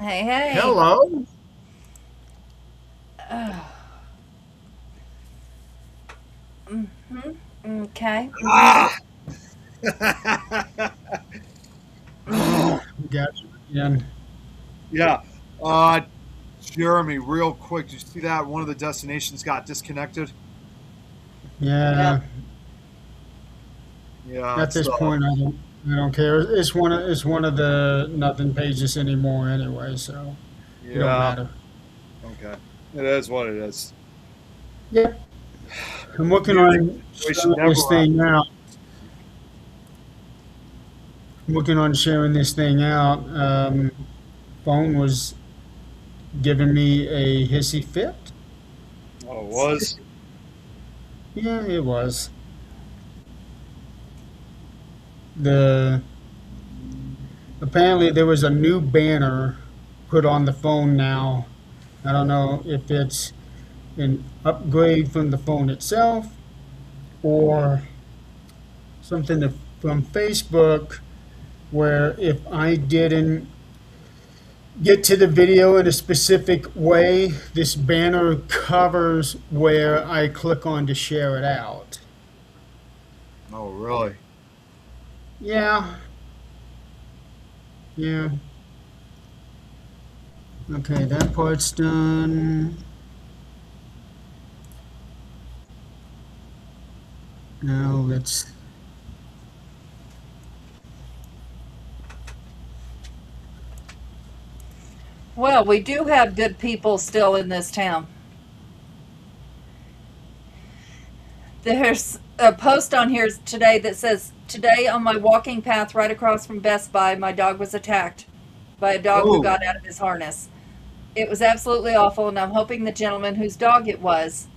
Hey, hey. Hello. Oh, okay. Ah! Got you again. Yeah. Uh, Jeremy, real quick, did you see that one of the destinations got disconnected? Yep. Yeah. Yeah, At it's this point, I don't care. It's one of the nothing pages anymore anyway, so it don't yeah, matter. okay. It is what it is. Yep. I'm working Community on situation sharing never this thing out. Working on sharing this thing out. Phone was giving me a hissy fit. oh, it was. Yeah, it was. The Apparently there was a new banner put on the phone now. I don't know if it's an upgrade from the phone itself or something from Facebook where if I didn't get to the video in a specific way, this banner covers where I click on to share it out. Oh, really? Yeah, yeah. Okay, that part's done. Now let's. Well, we do have good people still in this town. There's a post on here today that says, "Today on my walking path right across from Best Buy, my dog was attacked by a dog who Oh, got out of his harness. It was absolutely awful, and I'm hoping the gentleman whose dog it was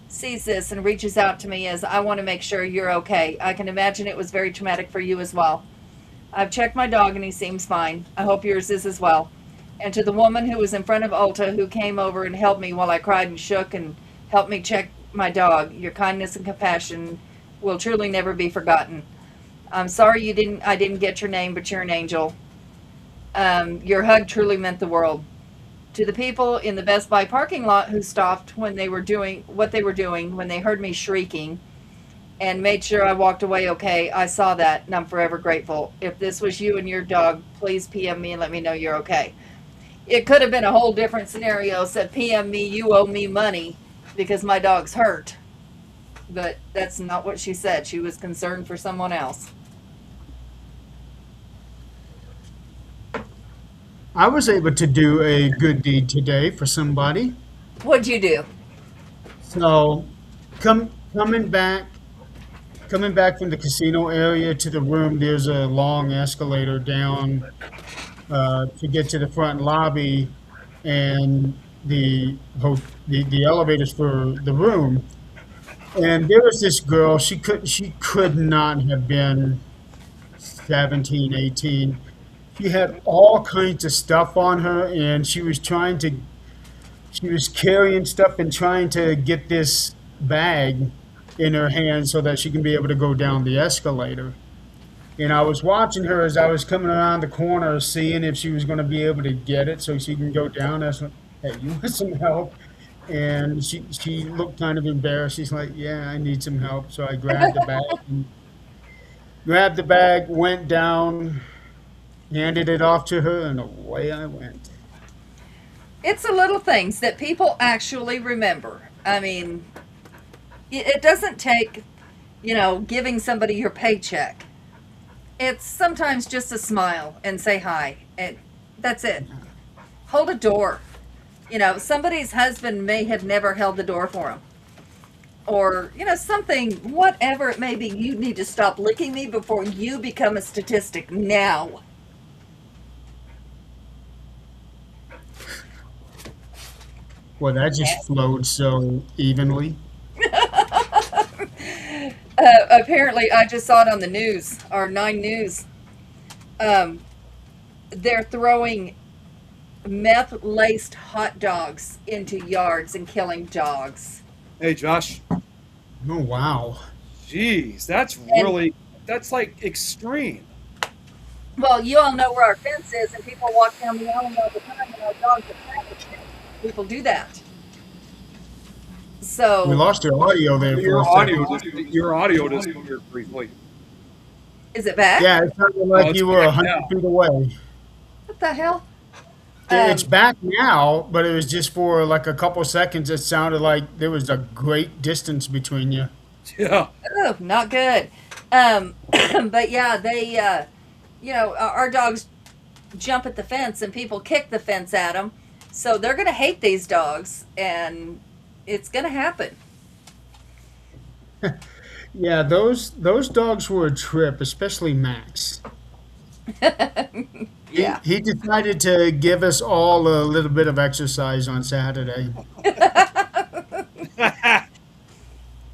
sees this and reaches out to me as I want to make sure you're okay. I can imagine it was very traumatic for you as well. I've checked my dog and he seems fine. I hope yours is as well." And to the woman who was in front of Ulta who came over and held me while I cried and shook and helped me check my dog, your kindness and compassion will truly never be forgotten. I'm sorry I didn't get your name, but you're an angel. Your hug truly meant the world. To the people in the Best Buy parking lot who stopped when they were doing what they were doing when they heard me shrieking and made sure I walked away okay. I saw that and I'm forever grateful. If this was you and your dog, please PM me and let me know you're okay. It could have been a whole different scenario. Said, PM me, you owe me money because my dog's hurt. But that's not what she said. She was concerned for someone else. I was able to do a good deed today for somebody. What'd you do? So, come coming back coming back from the casino area to the room, there's a long escalator down to get to the front lobby, and the elevators for the room. And there was this girl. She could not have been 17, 18. She had all kinds of stuff on her, and she was carrying stuff and trying to get this bag in her hand so that she can be able to go down the escalator. And I was watching her as I was coming around the corner, seeing if she was going to be able to get it so she can go down. I said, "Hey, you want some help?" And she looked kind of embarrassed. She's like, "Yeah, I need some help." So I grabbed the bag, went down, handed it off to her, and away I went. It's the little things that people actually remember. I mean, it doesn't take, giving somebody your paycheck. It's sometimes just a smile and say hi. And that's it. Hold a door. Somebody's husband may have never held the door for him. Or, something, whatever it may be, you need to stop licking me before you become a statistic now. Well, that just flowed so evenly. Apparently, I just saw it on the news, or 9 News. Um, they're throwing meth laced hot dogs into yards and killing dogs. hey, Josh. Oh, wow. Jeez, And that's like extreme. Well, you all know where our fence is, and people walk down the alley all the time, and our dogs attack it. People do that. We So, lost your audio there for a second. Your audio disappeared briefly. is it back? Yeah, it sounded Oh, like it's you were back 100 now. feet away. What the hell? It's Um, back now, but it was just for like a couple seconds. It sounded like there was a great distance between you. Yeah. oh, not good. But yeah, they, our dogs jump at the fence, and people kick the fence at them. So they're going to hate these dogs, and it's going to happen. Yeah, those dogs were a trip, especially Max. He Yeah. he decided to give us all a little bit of exercise on Saturday.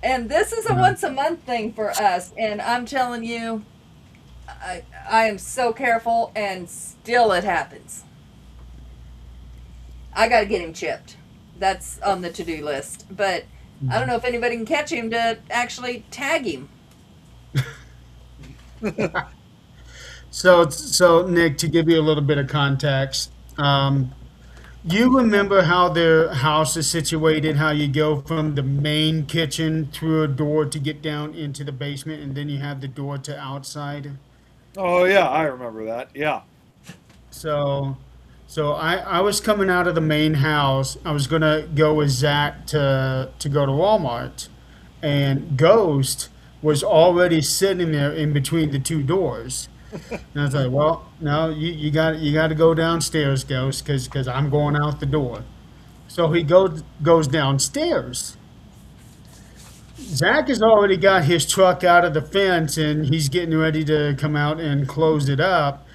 And this is a Yeah. once a month thing for us. And I'm telling you, I am so careful, and still it happens. I got to get him chipped. That's on the to do list. But I don't know if anybody can catch him to actually tag him. So Nick, to give you a little bit of context, you remember how their house is situated, how you go from the main kitchen through a door to get down into the basement, and then you have the door to outside. Oh yeah, I remember that. Yeah. So, so I was coming out of the main house. I was gonna go with Zach to go to Walmart, and Ghost was already sitting there in between the two doors. And I was like, well, no, you got to go downstairs, Ghost, because I'm going out the door. So he goes downstairs. Zach has already got his truck out of the fence and he's getting ready to come out and close it up.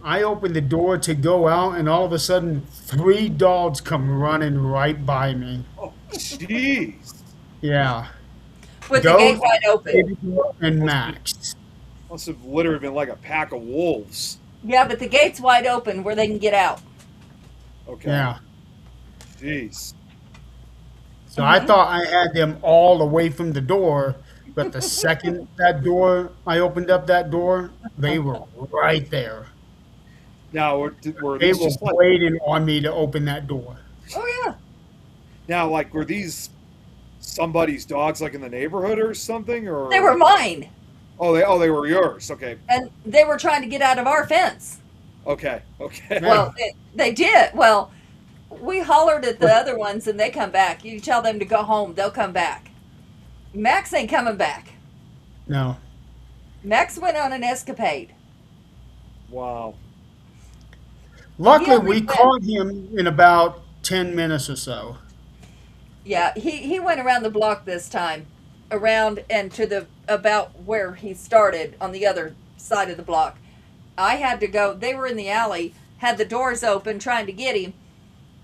I open the door to go out, and all of a sudden, three dogs come running right by me. Oh, jeez. Yeah, With the gate Ghost, wide open. Baby Girl, and Max. Must have literally been like a pack of wolves. Yeah, but the gate's wide open where they can get out. Okay. Yeah. Jeez. So I thought I had them all away from the door, but the second I opened up that door, they were right there. Now, were They these were just like waiting on me to open that door. Oh, yeah. were these somebody's dogs like in the neighborhood or something, They were or mine. they were yours. Okay. And they were trying to get out of our fence. Okay. Okay. Yeah. Well, they did. Well, we hollered at the other ones, and they come back. You tell them to go home, they'll come back. Max ain't coming back. No. Max went on an escapade. Wow. Luckily, only we went- caught him in about 10 minutes or so. Yeah, he went around the block this time, around and to the about where he started on the other side of the block. I had to go. They were in the alley, had the doors open, trying to get him,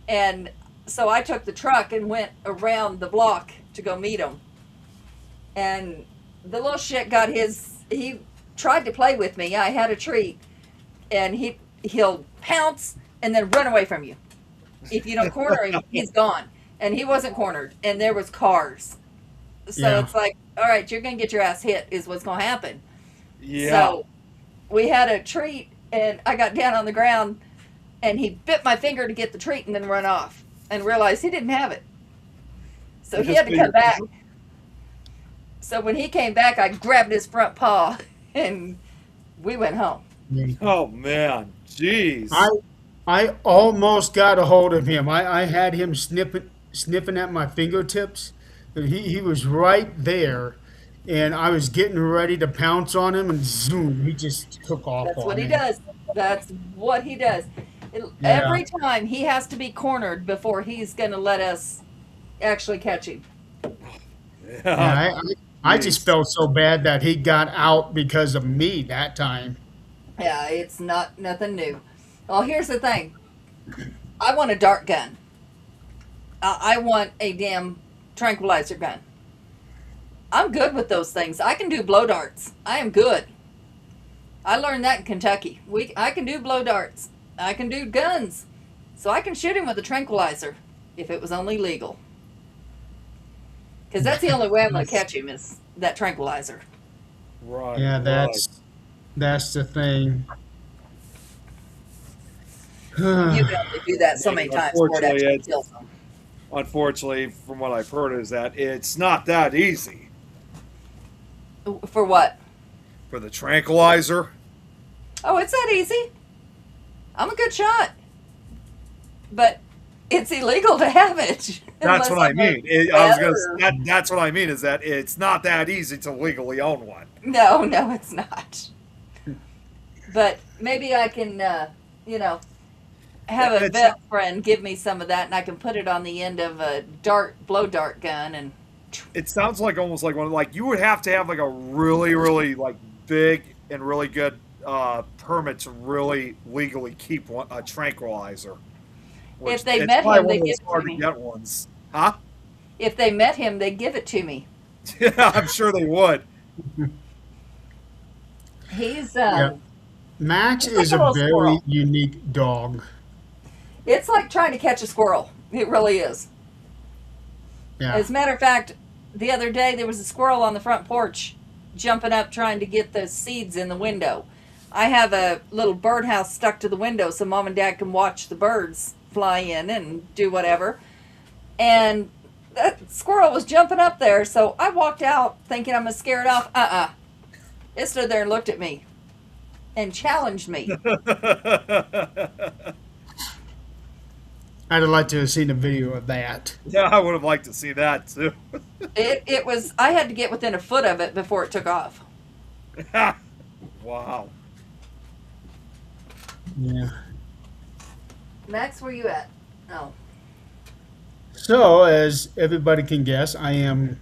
and so I took the truck and went around the block to go meet him. And the little shit got his. He tried to play with me. I had a treat, and he'll pounce and then run away from you. If you don't corner him, he's gone. And he wasn't cornered, and there was cars. So Yeah. it's like, all right, you're gonna get your ass hit, is what's gonna happen. Yeah. So we had a treat, and I got down on the ground, and he bit my finger to get the treat and then run off, and realized he didn't have it. So You he just had to bit come your back. finger? So when he came back, I grabbed his front paw, and we went home. Oh man. Jeez. I almost got a hold of him. I had him sniffing at my fingertips. He was right there, and I was getting ready to pounce on him, and zoom, he just took off That's on what he me. does. That's what he does. Yeah. Every time he has to be cornered before he's going to let us actually catch him. Yeah, Yeah. I just felt so bad that he got out because of me that time. Yeah, it's nothing new. Well, here's the thing. I want a dart gun. I want a damn tranquilizer gun. I'm good with those things. I can do blow darts. I am good. I learned that in Kentucky. I can do blow darts. I can do guns. So I can shoot him with a tranquilizer if it was only legal. Because that's the only way I'm going to catch him is that tranquilizer. Right. Yeah, right. that's the thing. You can only do that so many times before it Unfortunately, actually kills them. from what I've heard, is that it's not that easy For what? for the tranquilizer. Oh, it's that easy. I'm a good shot. But it's illegal to have it. That's Unless what I I'm mean. a I was gonna. better- That's what I mean is that it's not that easy to legally own one. No, no, it's not. But maybe I can, have a It's- vet friend give me some of that, and I can put it on the end of a blow dart gun, and It sounds like almost like one. Like you would have to have like a really, really like big and really good permit to really legally keep a tranquilizer. If they it's met probably him, one they of those give it to hard to me. get ones, huh? If they met him, they'd give it to me. Yeah, I'm sure they would. He's Yeah. Max It's like is a a little very squirrel. unique dog. it's like trying to catch a squirrel. It really is. Yeah. As a matter of fact, the other day there was a squirrel on the front porch jumping up trying to get the seeds in the window. I have a little birdhouse stuck to the window so mom and dad can watch the birds fly in and do whatever. And that squirrel was jumping up there, so I walked out thinking I'm going to scare it off. It stood there and looked at me and challenged me. I'd have liked to have seen a video of that. Yeah, I would have liked to see that too. It was, I had to get within a foot of it before it took off. Wow. Yeah. Max, where you at? Oh. So, as everybody can guess, I am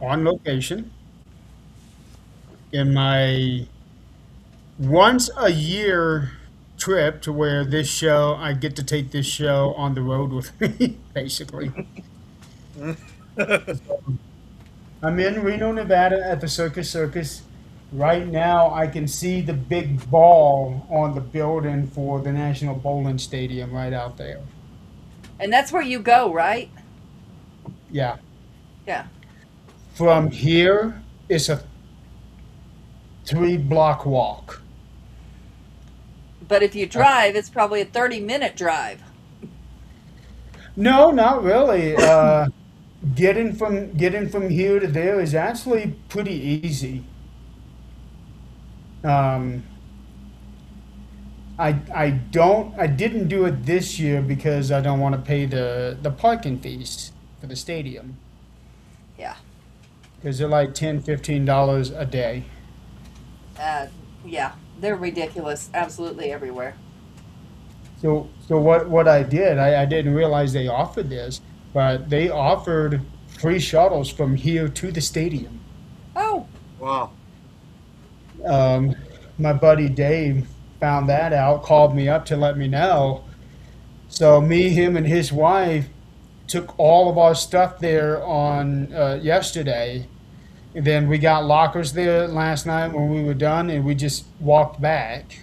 on location in my once a year trip to where I get to take this show on the road with me, basically. I'm in Reno, Nevada at the Circus. Right now, I can see the big ball on the building for the National Bowling Stadium right out there. And that's where you go, right? Yeah. Yeah. From here, it's a 3-block walk. But if you drive, it's probably a 30-minute drive. No, not really. Getting from here to there is actually pretty easy. I didn't do it this year because I don't want to pay the parking fees for the stadium. Yeah. Because they're like $10-15 a day. Yeah. They're ridiculous. Absolutely everywhere. So what I did, I didn't realize they offered this, but they offered free shuttles from here to the stadium. Oh, Wow. My buddy Dave found that out, called me up to let me know. So me, him, and his wife took all of our stuff there on yesterday. And then we got lockers there last night when we were done, and we just walked back.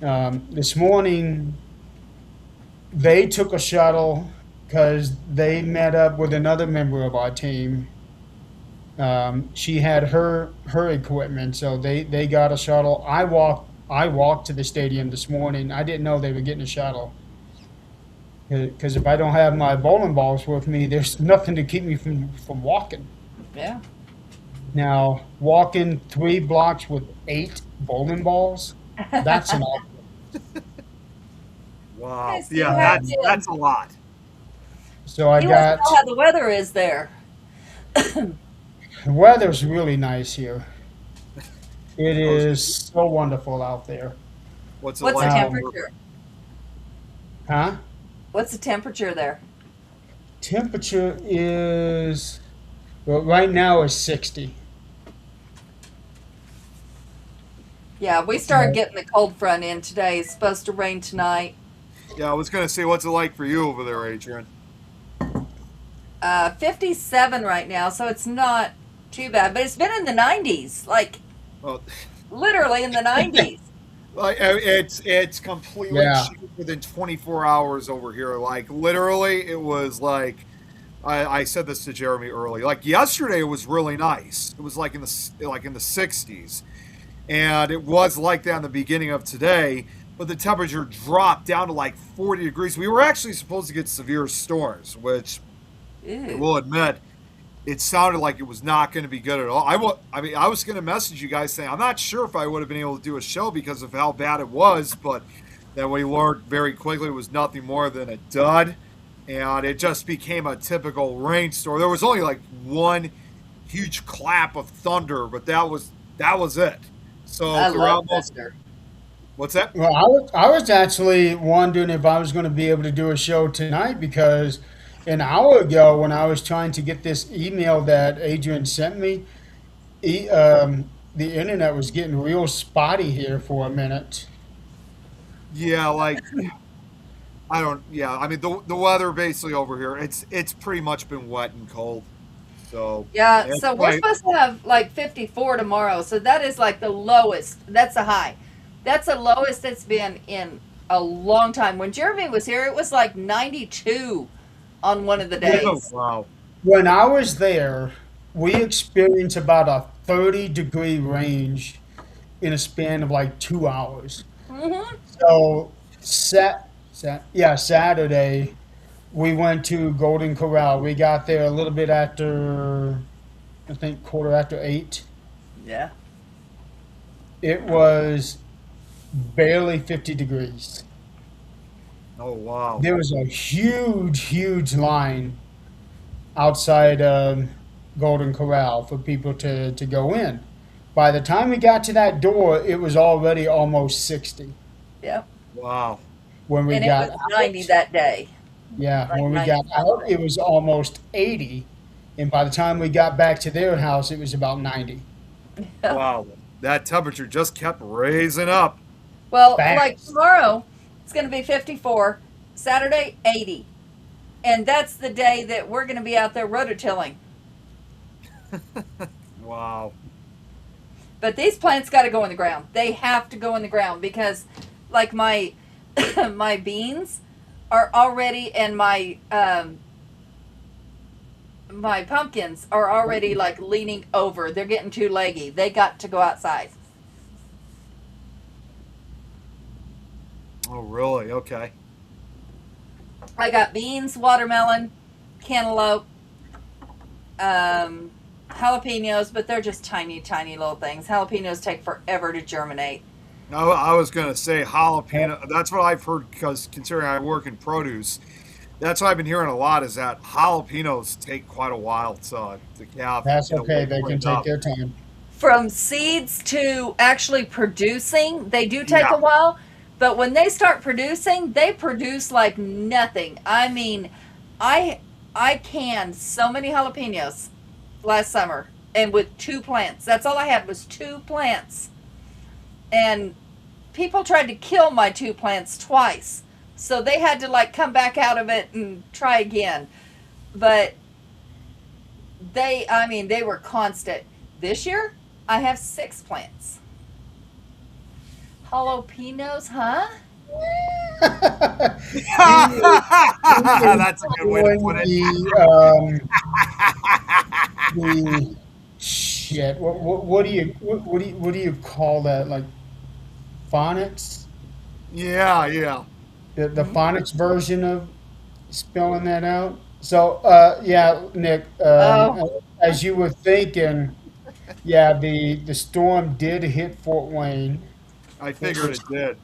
This morning, they took a shuttle because they met up with another member of our team. She had her equipment, so they got a shuttle. I walked to the stadium this morning. I didn't know they were getting a shuttle because if I don't have my bowling balls with me, there's nothing to keep me from walking. yeah. Now, walking 3 blocks with 8 bowling balls, that's an awful. Wow. Yes, you Yeah, have that's a lot. So I He wants got to know how the weather is there. the weather's really nice here. It is so wonderful out there. What's it What's the like? temperature? Huh? What's the temperature there? Temperature is, well, right now is 60. Yeah, we started getting the cold front in today. It's supposed to rain tonight. Yeah, I was gonna say, what's it like for you over there, Adrian? 57 right now, so it's not too bad. But it's been in the 90s, like Well, literally in the 90s. like it's completely Yeah. changed within 24 hours over here. Like literally, it was like I said this to Jeremy early. Like yesterday, it was really nice. It was like in the 60s, and it was like that in the beginning of today. but the temperature dropped down to like 40 degrees. We were actually supposed to get severe storms, which I Ew. will admit, it sounded like it was not going to be good at all. I mean, I was going to message you guys saying I'm not sure if I would have been able to do a show because of how bad it was, but then we learned very quickly it was nothing more than a dud, and it just became a typical rainstorm. There was only like one huge clap of thunder, but that was it. So I love throughout most, thunder. what's that? Well, I was actually wondering if I was going to be able to do a show tonight because an hour ago, when I was trying to get this email that Adrian sent me, the internet was getting real spotty here for a minute. Yeah, like I don't. Yeah, I mean the weather basically over here. It's pretty much been wet and cold. So Yeah, it's so we're like supposed to have like 54 tomorrow. So that is like the lowest. That's the high. That's the lowest it's been in a long time. When Jeremy was here, it was like 92 on one of the oh, days. wow. When I was there, we experienced about a 30-degree range in a span of like 2 hours. Hmm. So, Saturday, we went to Golden Corral. We got there a little bit after, I think, quarter after 8. Yeah. It was barely 50 degrees. Oh wow. There was a huge, huge line outside Golden Corral for people to go in. By the time we got to that door, it was already almost 60. Yep. Wow. When we And it got was out, 90 that day. yeah, Like when we 90 got out, it was almost 80. And by the time we got back to their house, it was about 90. Wow. That temperature just kept raising up. Well, like Fast. tomorrow, it's going to be 54. Saturday, 80. And that's the day that we're going to be out there rototilling. Wow. But these plants got to go in the ground. They have to go in the ground because, like my my beans are already, and my pumpkins are already like leaning over. They're getting too leggy. They got to go outside. Oh really? Okay. I got beans, watermelon, cantaloupe, jalapenos, but they're just tiny, tiny little things. Jalapenos take forever to germinate. I was gonna say jalapeno. That's what I've heard because considering I work in produce, that's what I've been hearing a lot is that jalapenos take quite a while to have. That's You know, okay. They can wake take up. their time. From seeds to actually producing, they do take Yeah. a while, but when they start producing, they produce like nothing. I mean, I canned so many jalapenos last summer and with 2 plants. That's all I had was 2 plants. And people tried to kill my 2 plants twice. So they had to like come back out of it and try again. But I mean, they were constant. This year, I have 6 plants. Jalapenos, huh? That's a good way to put it. The shit. What do you call that? Like phonics? Yeah, yeah. The phonics version of spelling that out. So yeah, Nick. Oh, As you were thinking, yeah, the storm did hit Fort Wayne. I figured it did.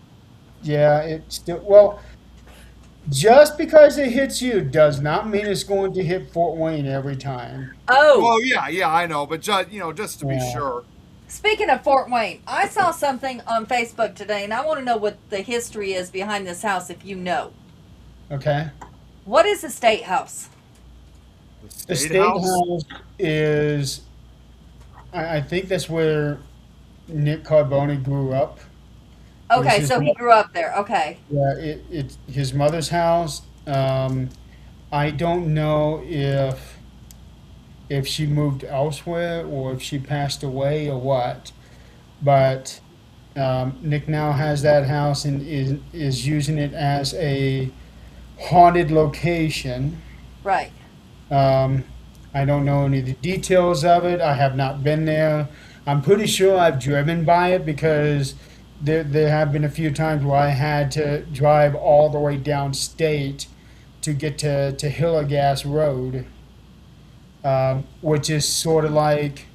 Yeah, it still well. Just because it hits you does not mean it's going to hit Fort Wayne every time. oh, Well, yeah, yeah, I know, but just to be Yeah. sure. speaking of Fort Wayne, I saw something on Facebook today, and I want to know what the history is behind this house if you know. Okay. What is the State House? The State State House? House is, I think that's where Nick Carboni grew up. It was Okay, his, so he grew up there. Okay. yeah, it's his mother's house. I don't know if she moved elsewhere or if she passed away or what, but Nick now has that house and is using it as a haunted location. Right. Um, I don't know any of the details of it. I have not been there. I'm pretty sure I've driven by it because there have been a few times where I had to drive all the way downstate to get to Hilligas Road, which is sort of like,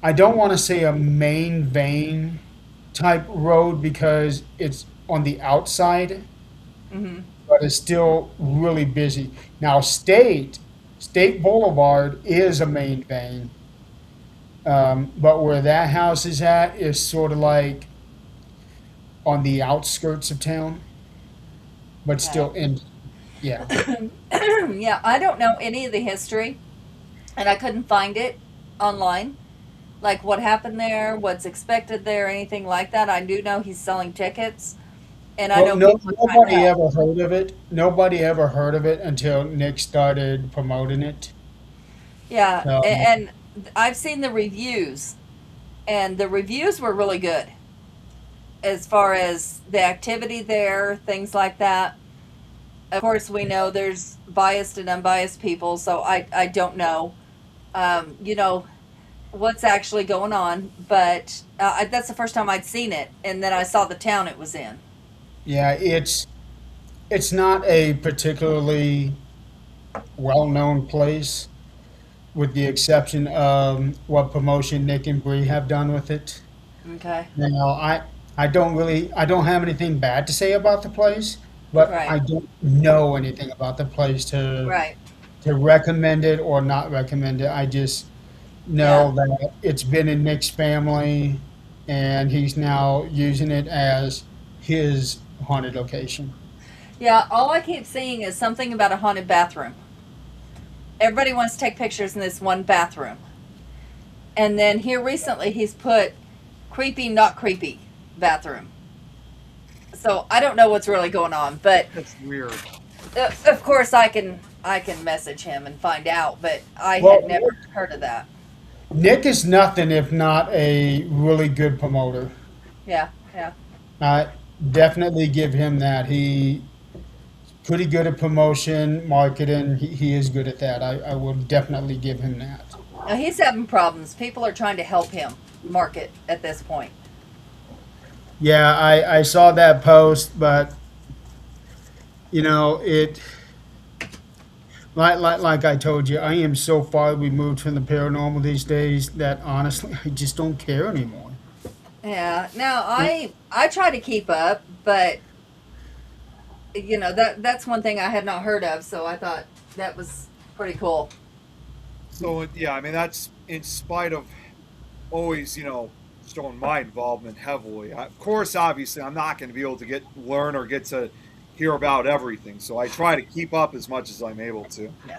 I don't want to say a main vein type road because it's on the outside, Hmm. but it's still really busy. Now, State Boulevard is a main vein, but where that house is at is sort of like on the outskirts of town, but Okay. still in. Yeah, Yeah, I don't know any of the history, and I couldn't find it online. Like what happened there, what's expected there, anything like that. I do know he's selling tickets, and I well, know people are trying to nobody help. ever heard of it. Nobody ever heard of it until Nick started promoting it. Yeah, Um, and I've seen the reviews, and the reviews were really good as far as the activity there, things like that. Of course, we know there's biased and unbiased people, so I don't know, you know, what's actually going on, but that's the first time I'd seen it, and then I saw the town it was in. yeah, it's not a particularly well-known place, with the exception of what promotion Nick and Bree have done with it. Okay, Now, I don't have anything bad to say about the place, but right, I don't know anything about the place right, to recommend it or not recommend it. I just yeah. know that it's been in Nick's family, and he's now using it as his haunted location. Yeah, all I keep seeing is something about a haunted bathroom. Everybody wants to take pictures in this one bathroom. And then here recently he's put creepy, not creepy bathroom. So I don't know what's really going on, but That's weird. of course I can message him and find out, but I had Well, never heard of that. Nick is nothing if not a really good promoter. Yeah, yeah. I definitely give him that. He's pretty good at promotion, marketing. He is good at that. I will definitely give him that. Now he's having problems. People are trying to help him market at this point. Yeah, I saw that post, but it like I told you, I am so far removed from the paranormal these days that honestly, I just don't care anymore. Yeah. Now I try to keep up, but that's one thing I had not heard of, so I thought that was pretty cool. So yeah, I mean that's in spite of always, showing my involvement heavily. Of course, obviously, I'm not going to be able to learn or get to hear about everything. So I try to keep up as much as I'm able to. No.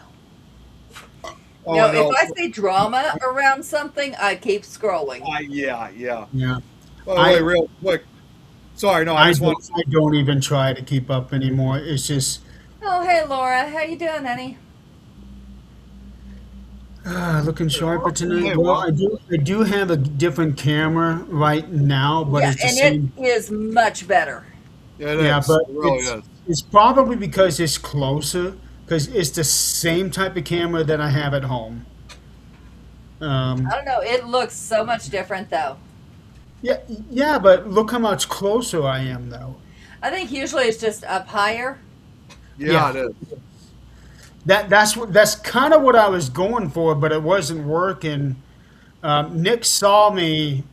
Oh No, if no, I see drama around something, I keep scrolling. yeah, yeah. Yeah, By the way, I real quick, sorry, no, I just want to. I don't even try to keep up anymore. It's just Oh, hey Laura, how you doing, honey? looking sharper tonight. Hey, Well, well, I do have a different camera right now, but Yeah, it's the and it same. is much better. yeah, it Yeah, is. but It really is. it's probably because it's closer, because it's the same type of camera that I have at home. I Um, don't know. It looks so much different though. yeah, yeah, but look how much closer I am, though. I think usually it's just up higher. Yeah, Yeah, it is. that's kind of what I was going for, but it wasn't working. Nick saw me,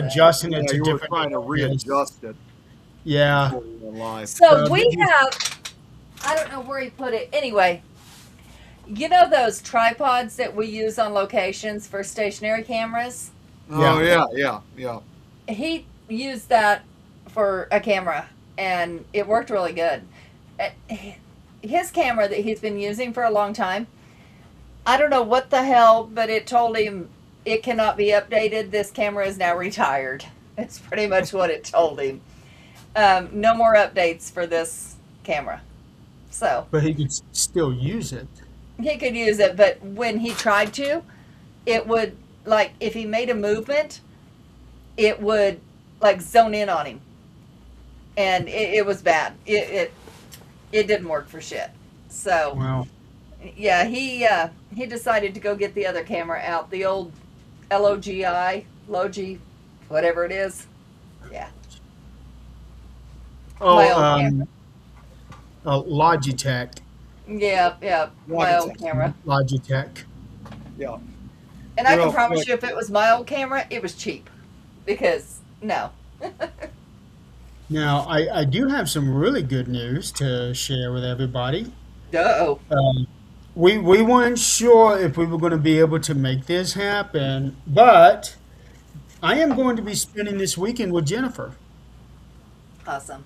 I see. adjusting it Yeah, to you were different trying to areas. readjust it Yeah. before we went live. So So we have, I don't know where he put it. Anyway, you know those tripods that we use on locations for stationary cameras? Oh yeah. yeah, yeah, yeah. He used that for a camera and it worked really good. Uh, His camera that he's been using for a long time, I don't know what the hell, but it told him it cannot be updated. This camera is now retired. It's pretty much what it told him. No more updates for this camera. So But he could still use it. he could use it, but when he tried to, it would, like, if he made a movement, it would, like, zone in on him. And it was bad. It didn't work for shit. So, Well, yeah, he decided to go get the other camera out, the old LOGI, Logi, whatever it is. My Oh, old camera. Logitech. Yeah, yeah, my old Logitech. camera. Logitech. Yeah. And I can Real promise quick. you, if it was my old camera, it was cheap. Because, no. Now, I do have some really good news to share with everybody. Uh-oh. Um, we weren't sure if we were going to be able to make this happen, but I am going to be spending this weekend with Jennifer. Awesome.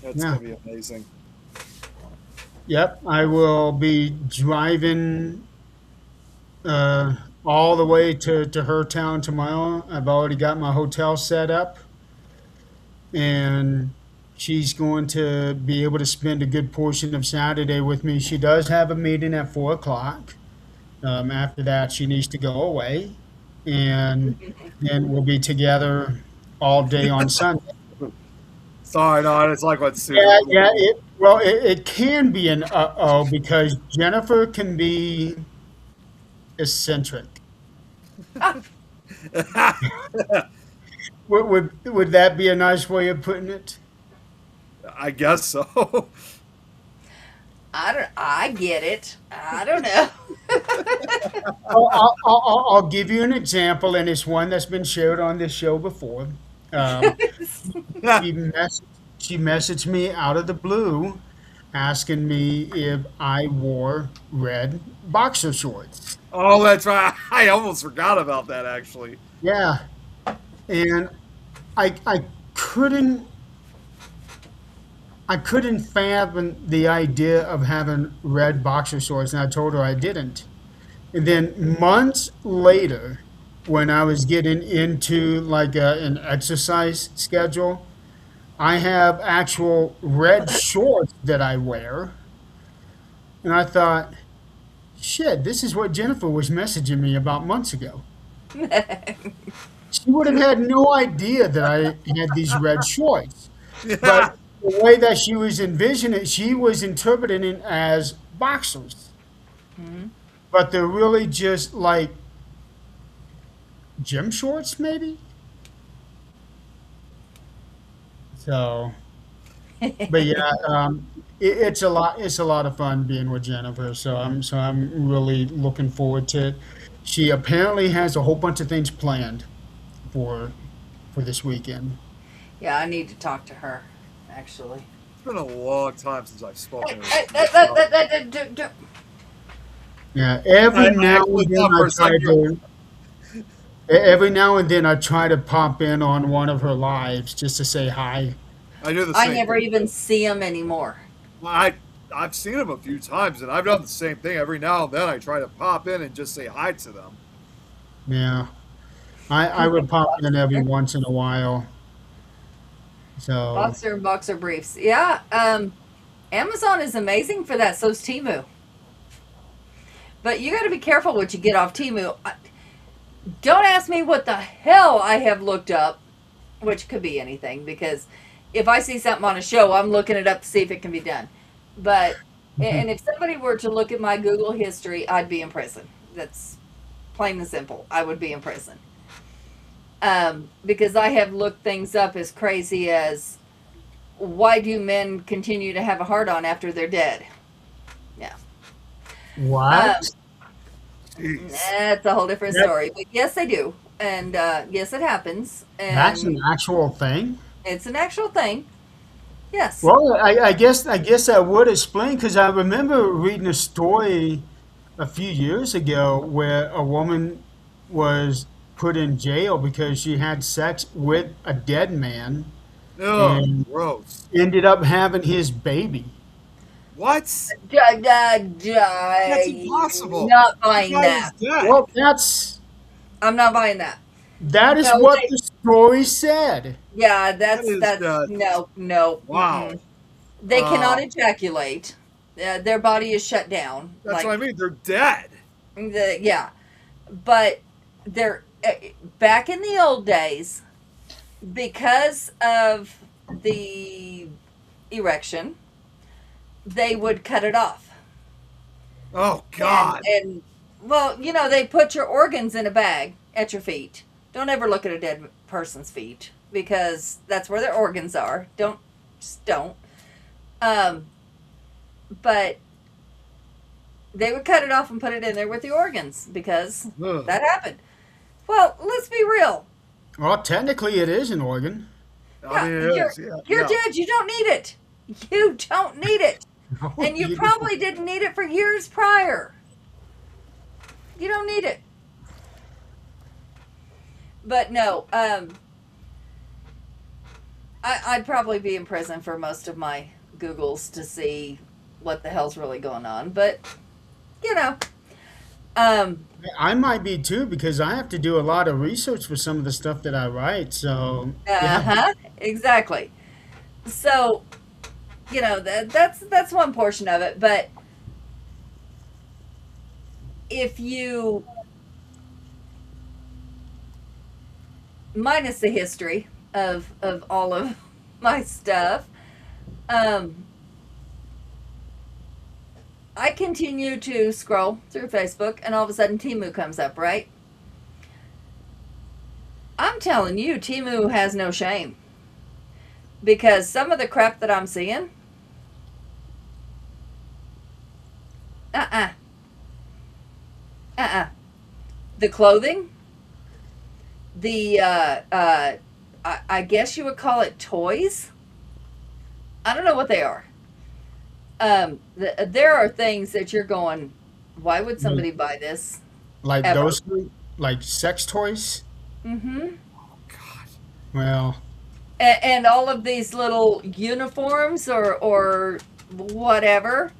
That's Yeah. gonna be amazing. Yep, I will be driving uh, all the way to her town tomorrow. I've already got my hotel set up, and she's going to be able to spend a good portion of Saturday with me. She does have a meeting at 4 o'clock. After that, she needs to go away, and then we'll be together all day on Sunday. Sorry, no, it's like what Yeah, Sue. yeah. It can be an uh-oh because Jennifer can be eccentric. Would that be a nice way of putting it? I guess so. I get it. I don't know. I'll give you an example, and it's one that's been shared on this show before. Um, she, mess- she messaged me out of the blue asking me if I wore red boxer shorts. Oh, that's right. I almost forgot about that actually. Yeah, and I couldn't I couldn't fathom the idea of having red boxer shorts, and I told her I didn't. And then months later, when I was getting into like an exercise schedule, I have actual red shorts that I wear, and I thought, shit, this is what Jennifer was messaging me about months ago. She would have had no idea that I had these red shorts. Yeah. But the way that she was envisioning it, she was interpreting it as boxers. Mhm. But they're really just like gym shorts, maybe? So, but yeah, it's a lot of fun being with Jennifer. So I'm really looking forward to it. She apparently has a whole bunch of things planned for for this weekend. Yeah, I need to talk to her, actually. It's been a long time since I've spoken to Hey, her. Yeah, every I now actually and then thought I for a try second to every now and then I try to pop in on one of her lives just to say hi. I do the I same never thing. even see him anymore. I've seen them a few times, and I've done the same thing. Every now and then, I try to pop in and just say hi to them. Yeah, I would pop in every once in a while. So Boxer and boxer briefs. Yeah, Amazon is amazing for that. So's Temu. But you got to be careful what you get off Temu. Don't ask me what the hell I have looked up, which could be anything, because if I see something on a show, I'm looking it up to see if it can be done. But, and if somebody were to look at my Google history, I'd be in prison. That's plain and simple. I would be in prison. Because I have looked things up as crazy as why do men continue to have a heart on after they're dead? Yeah. Um, what? Jeez. that's a whole different That, story. But yes, they do. And yes, it happens. that's an And actual thing. it's an actual thing. Yes. Well, I guess I would explain because I remember reading a story a few years ago where a woman was put in jail because she had sex with a dead man Ugh, and gross. ended up having his baby. What? That's impossible. Not The buying guy is that. dead. Well, I'm not buying that. that is No, what the story said. yeah, That is that's no, no. wow. Mm-mm. They cannot Uh, ejaculate. Their body is shut down. that's what I mean. They're dead. Yeah, but they're back in the old days because of the erection. They would cut it off, Oh and God. well, they put your organs in a bag at your feet. Don't ever look at a dead person's feet because that's where their organs are. Don't Just don't. Um, but they would cut it off and put it in there with the organs because Ugh. that happened. Well, let's be real. Well, technically, it is an organ. I mean, it is. Yeah, You're yeah. dead. You don't need it. You don't need it. And you You- probably didn't need it for years prior. You don't need it. But no, I'd probably be in prison for most of my Googles to see what the hell's really going on. But, you know, I might be too because I have to do a lot of research for some of the stuff that I write. So yeah, exactly. So, you know, that's one portion of it. But if you minus the history of all of my stuff, I continue to scroll through Facebook, and all of a sudden Timu comes up, right? I'm telling you, Timu has no shame. Because some of the crap that I'm seeing, the clothing, the I guess you would call it toys. I don't know what they are. There are things that you're going, why would somebody buy this? like Ever. those, like sex toys. Mm-hmm. God. Well, And all of these little uniforms or whatever,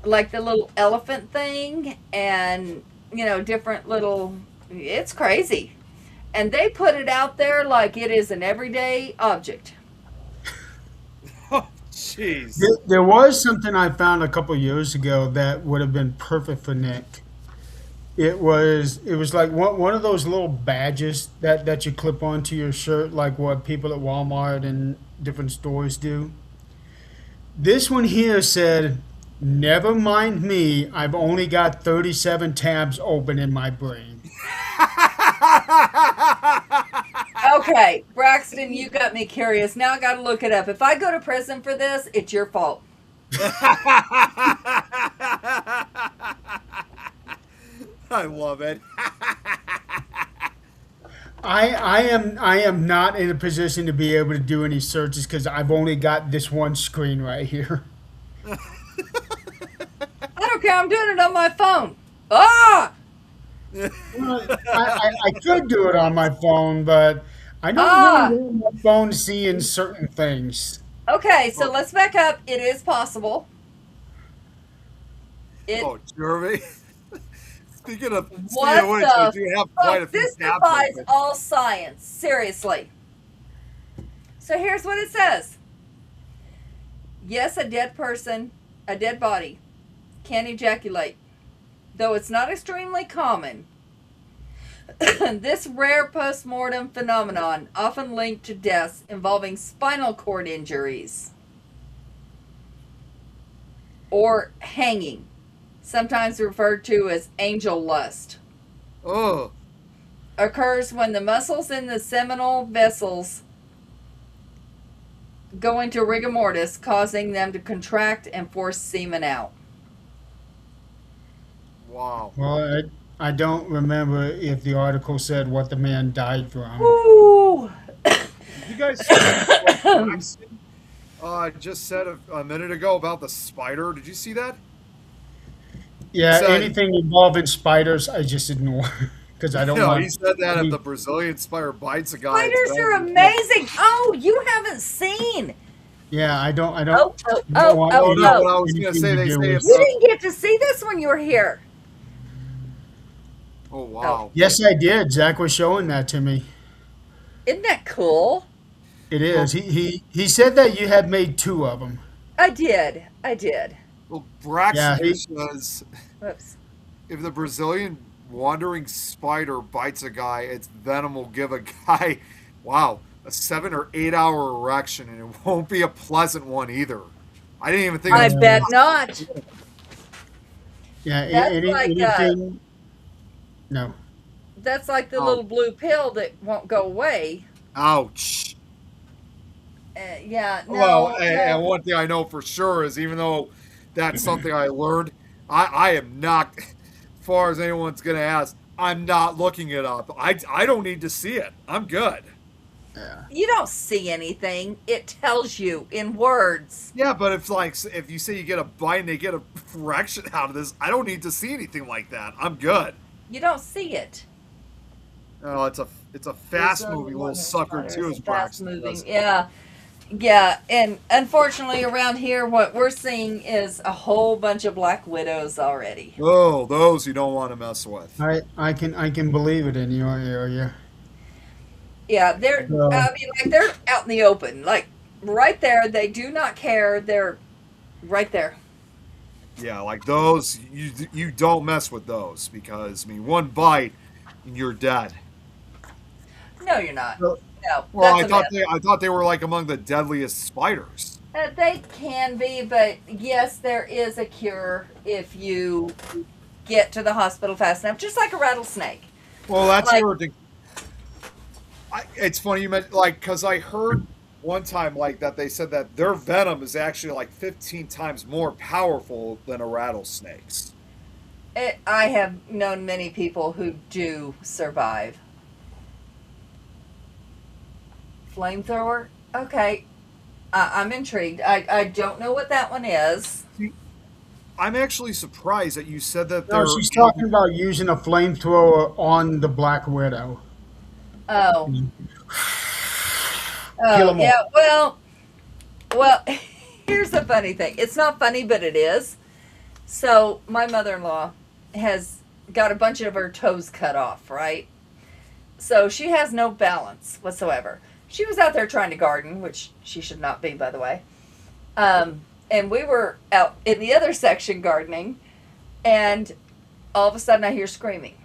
like the little elephant thing, and you know, different little. It's crazy, and they put it out there like it is an everyday object. Oh, jeez. there was something I found a couple years ago that would have been perfect for Nick. It was like one of those little badges that you clip onto your shirt, like what people at Walmart and different stores do. This one here said, "Never mind me. I've only got 37 tabs open in my brain." Okay, Braxton, you got me curious. Now I got to look it up. If I go to prison for this, it's your fault. I love it. I am not in a position to be able to do any searches because I've only got this one screen right here. I don't care. I'm doing it on my phone. Ah! Well, I could do it on my phone, but I don't really want my phone seeing certain things. Okay, so let's back up. It is possible. It Oh, Jeremy. Speaking of What which, the we do have quite a few this tabs defies open. all science. Seriously. So here's what it says. Yes, a dead person, a dead body, can ejaculate. Though it's not extremely common. This rare post-mortem phenomenon, often linked to deaths involving spinal cord injuries or hanging, sometimes referred to as angel lust, Oh, occurs when the muscles in the seminal vessels go into rigor mortis, causing them to contract and force semen out. wow. Well, I don't remember if the article said what the man died from. Ooh. Did you guys see what Braxton just said a minute ago about the spider? Did you see that? Yeah, So- anything involving spiders, I just ignore because I don't No, want. he said that if the Brazilian spider bites a guy. it's Spiders better are than- amazing. Oh, you haven't seen. Yeah, I don't. Oh, don't want Oh, no, anything what I was going to say, they to do say with- if You didn't get to see this when you were here. Oh, wow. Yes, I did. Zach was showing that to me. Isn't that cool? It is. He said that you had made 2 of them. I did. Well, Braxton Yeah, he- says Whoops. if the Brazilian wandering spider bites a guy, its venom will give a guy, wow, a 7 or 8 hour erection, and it won't be a pleasant one either. I didn't even think. I it was bet possible. not. Yeah, That's like, anything. No. That's like the Oh. little blue pill that won't go away. Ouch. Yeah, Well, no, and no. one thing I know for sure is even though that's something I learned, I am not, as far as anyone's going to ask, I'm not looking it up. I don't need to see it. I'm good. Yeah. You don't see anything. It tells you in words. Yeah, but if like if you say you get a bite and they get a fraction out of this, I don't need to see anything like that. I'm good. You don't see it. Oh, it's a There's fast only moving little one sucker Harry too, Potter. as It's fast Braxton moving. does. Yeah. Yeah, and unfortunately around here what we're seeing is a whole bunch of black widows already. Oh, those you don't want to mess with. I can believe it in your area. Yeah, they're So, I mean like they're out in the open. Like right there, they do not care. They're right there. Yeah, like those you don't mess with those because I mean one bite and you're dead. No, you're not. so No, Well, that's a myth. I thought they were like among the deadliest spiders. They can be, but yes, there is a cure if you get to the hospital fast enough, just like a rattlesnake. Well, that's Like, your. It's funny you meant like because I heard one time like that they said that their venom is actually like 15 times more powerful than a rattlesnake's. I have known many people who do survive. Flamethrower? Okay, I'm intrigued. I don't know what that one is. See, I'm actually surprised that you said that no, they're she's talking about using a flamethrower on the Black Widow. Oh, Kill oh, them yeah. all. Well, here's the funny thing. It's not funny, but it is. So my mother-in-law has got a bunch of her toes cut off, right? So she has no balance whatsoever. She was out there trying to garden, which she should not be, by the way. And we were out in the other section gardening, and all of a sudden I hear screaming.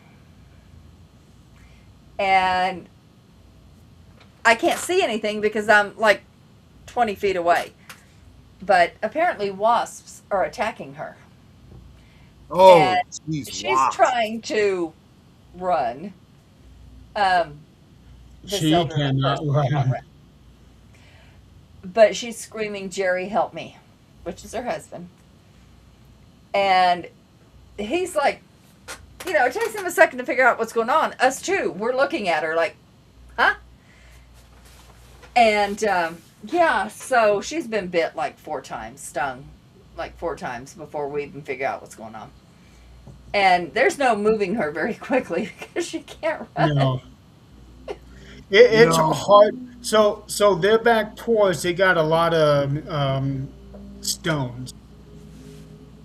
And I can't see anything because I'm like 20 feet away. But apparently wasps are attacking her. oh, And jeez, she's wow. trying to run. This She elderly cannot person cannot run. run. But she's screaming, Jerry, help me, which is her husband. And he's like, it takes him a second to figure out what's going on. Us too. We're looking at her like, huh? And yeah, so she's been bit like 4 times, stung like 4 times before we even figure out what's going on. And there's no moving her very quickly because she can't run. No, it's No. hard. So their back tours, they got a lot of stones,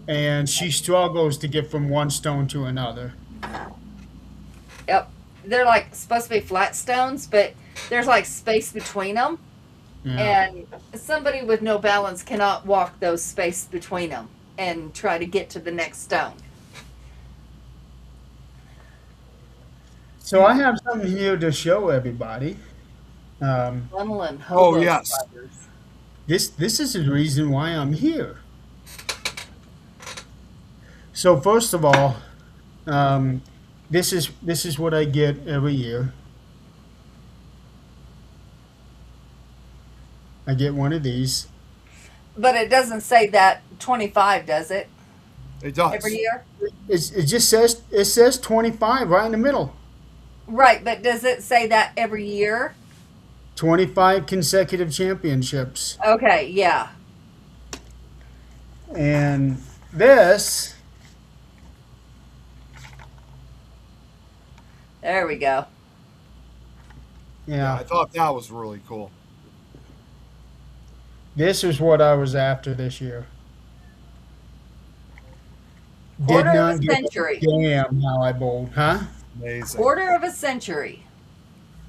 and she struggles to get from one stone to another. Yep. They're like supposed to be flat stones, but there's like space between them. Yeah. And somebody with no balance cannot walk those space between them and try to get to the next stone. So I have something here to show everybody. Funnel and Oh, hobo yes. spiders. This is the reason why I'm here. So first of all, this is what I get every year. I get one of these. But it doesn't say that 25, does it? It does. Every year? It just says 25 right in the middle. Right, but does it say that every year? 25 consecutive championships. Okay, yeah. And this, There we go. Yeah, I yeah, thought that was really cool. this is what I was after this year. Did Quarter of not a give a century. damn how I bowled, huh? Amazing. Quarter of a century.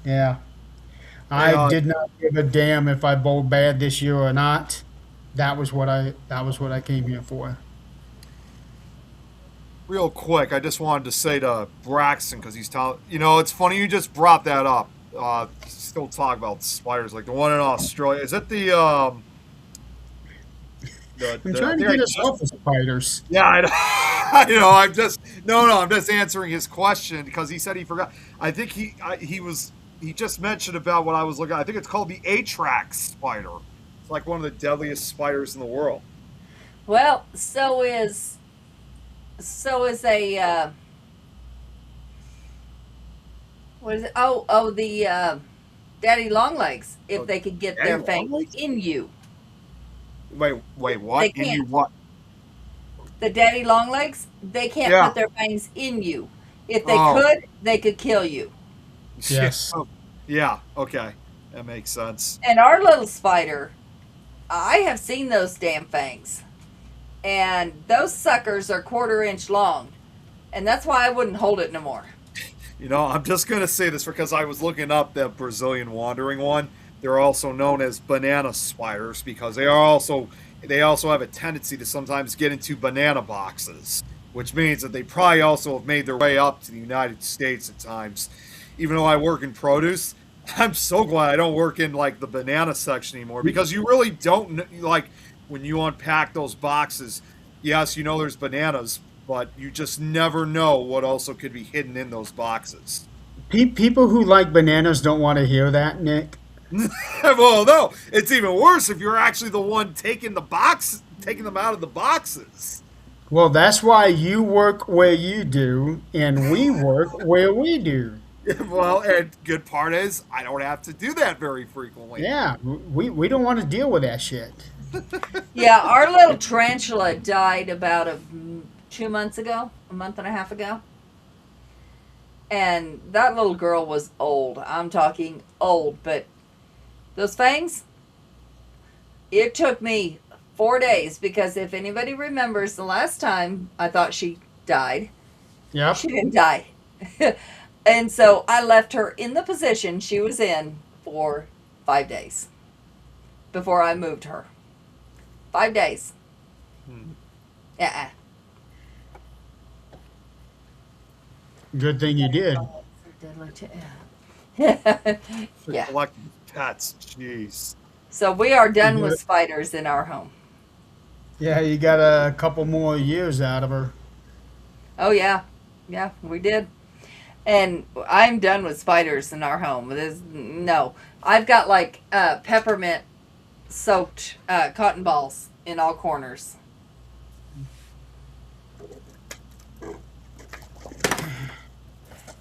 Yeah. Hey, I did not give a damn if I bowled bad this year or not. That was what I came here for. Real quick, I just wanted to say to Braxton because he's telling. It's funny you just brought that up. Still talk about spiders like the one in Australia. Is it the I'm trying to get us off of spiders. Yeah, I know. I know. I'm just no. I'm just answering his question because he said he forgot. I think he he just mentioned about what I was looking at. I think it's called the Atrax spider. It's like one of the deadliest spiders in the world. Well, so is a what is it? Oh, the daddy long legs. If Oh, they could get daddy their long fangs legs? in you, Wait, what? they In you can't. what? The daddy long legs, they can't Yeah. put their fangs in you. If Oh, they could kill you. yeah. Yes. Oh, yeah. Okay, that makes sense. And our little spider, I have seen those damn fangs. And those suckers are 1/4 inch long. And that's why I wouldn't hold it no more. You know, I'm just gonna say this because I was looking up that Brazilian wandering one. They're also known as banana spiders because they also have a tendency to sometimes get into banana boxes, which means that they probably also have made their way up to the United States at times. Even though I work in produce, I'm so glad I don't work in like the banana section anymore because you really don't like when you unpack those boxes. Yes, you know there's bananas, but you just never know what also could be hidden in those boxes. People who like bananas don't want to hear that, Nick. Well, no, it's even worse if you're actually the one taking them out of the boxes. Well, that's why you work where you do, and we work where we do. Well, and good part is I don't have to do that very frequently. Yeah, we don't want to deal with that shit. Yeah, our little tarantula died about 2 months ago, a month and a half ago. And that little girl was old. I'm talking old, but those fangs, it took me 4 days because if anybody remembers the last time I thought she died, Yep. she didn't die. And so I left her in the position she was in for 5 days before I moved her. 5 days. Hmm. Uh-uh. Good thing you did. Yeah. Collecting pets, jeez. So we are done Yeah. with spiders in our home. Yeah, you got a couple more years out of her. Oh yeah, yeah, we did. And I'm done with spiders in our home. No, I've got like peppermint soaked cotton balls in all corners.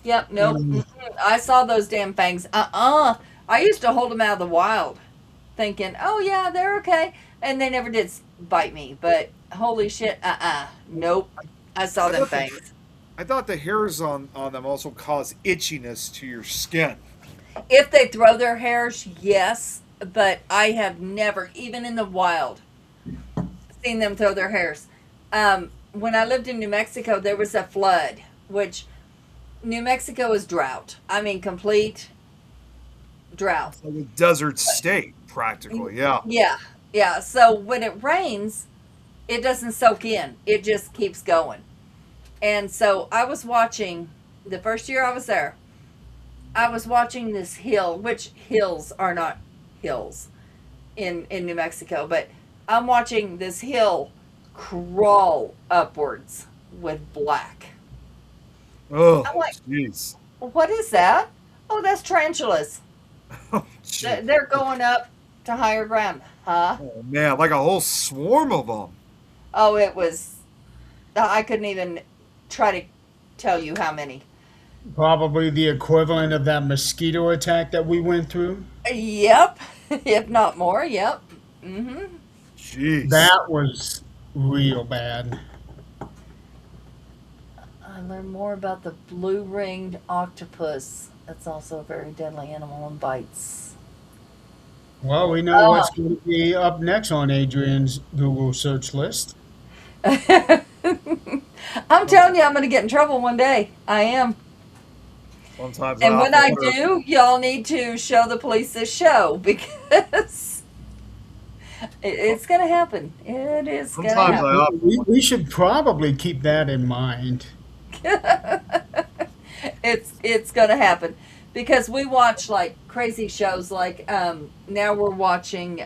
Yep, nope. I saw those damn fangs. I used to hold them out of the wild, thinking, oh yeah, they're okay, and they never did bite me. But holy shit, nope. I saw them fangs. I thought the hairs on them also cause itchiness to your skin. If they throw their hairs, yes, but I have never, even in the wild, seen them throw their hairs. When I lived in New Mexico, there was a flood, which New Mexico is drought. I mean, complete drought. Like a desert state, practically, yeah. Yeah, yeah. So when it rains, it doesn't soak in, it just keeps going. And so I was watching, the first year I was there, I was watching this hill, which hills are not hills in New Mexico, but I'm watching this hill crawl upwards with black. Oh, I'm like, jeez. what is that? Oh, that's tarantulas. Oh, gee. They're going up to higher ground. Huh? Oh, man, like a whole swarm of them. Oh, it was, I couldn't even try to tell you how many. Probably the equivalent of that mosquito attack that we went through. Yep, if not more. Yep. Mm-hmm. Jeez. That was real bad. I learned more about the blue-ringed octopus. That's also a very deadly animal and bites. Well, we know what's going to be up next on Adrian's Google search list. I'm telling you, I'm going to get in trouble one day. I am. Sometimes And when I wonder- do, y'all need to show the police this show because it's going to happen. It is going to Sometimes happen. I often We should probably keep that in mind. It's going to happen because we watch like crazy shows. Like now we're watching.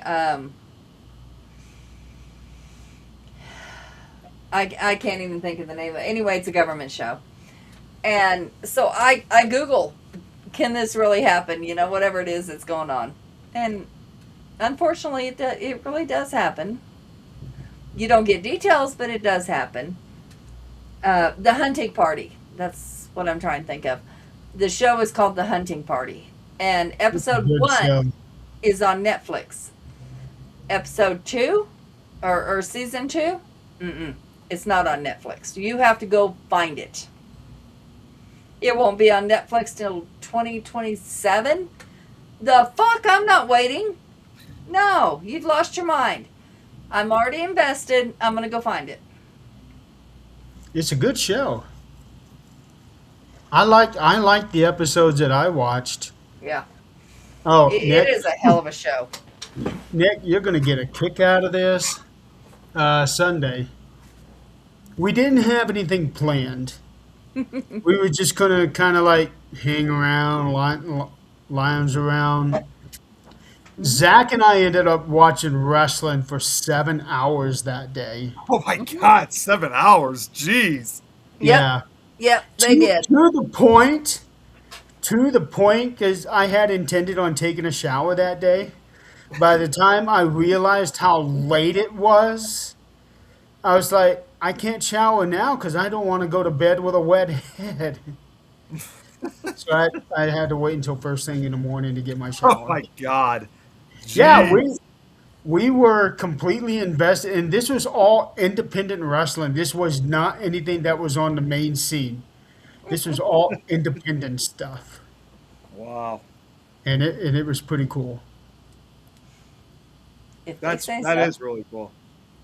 I can't even think of the name of it. Anyway, it's a government show, and so I Google can this really happen? You know, whatever it is that's going on. And unfortunately, it really does happen. You don't get details, but it does happen. The Hunting Party. That's what I'm trying to think of. The show is called The Hunting Party. And episode Good show. 1 is on Netflix. Episode 2 or season 2, it's not on Netflix. You have to go find it. It won't be on Netflix till 2027. The fuck? I'm not waiting. No, you've lost your mind. I'm already invested. I'm gonna go find it. It's a good show. I liked the episodes that I watched. Yeah, Oh, it Nick, is a hell of a show. Nick, you're gonna get a kick out of this Sunday. We didn't have anything planned. We were just gonna kind of like hang around, lounge around. Zach and I ended up watching wrestling for 7 hours that day. Oh my God, 7 hours. Jeez. Yeah. Yep, they did. To the point, because I had intended on taking a shower that day. By the time I realized how late it was, I was like, I can't shower now because I don't want to go to bed with a wet head. So I had to wait until first thing in the morning to get my shower. Oh my God. Yeah, Jeez. we were completely invested, and this was all independent wrestling. This was not anything that was on the main scene. This was all independent stuff, Wow. and it was pretty cool. If they say That so. is really cool.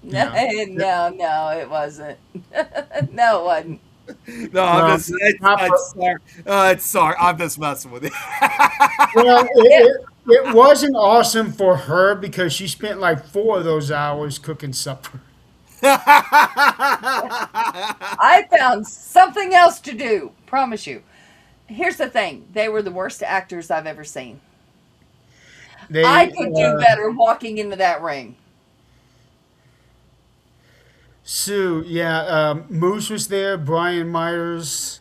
No, no, it wasn't. No, it wasn't. No, I'm Well, just not for- it's sorry. It's sorry. I'm just messing with you. Well, it wasn't awesome for her because she spent like 4 of those hours cooking supper. I found something else to do. Promise you. Here's the thing. They were the worst actors I've ever seen. They, I could do uh, better walking into that ring. Sue, yeah, Moose was there. Brian Myers,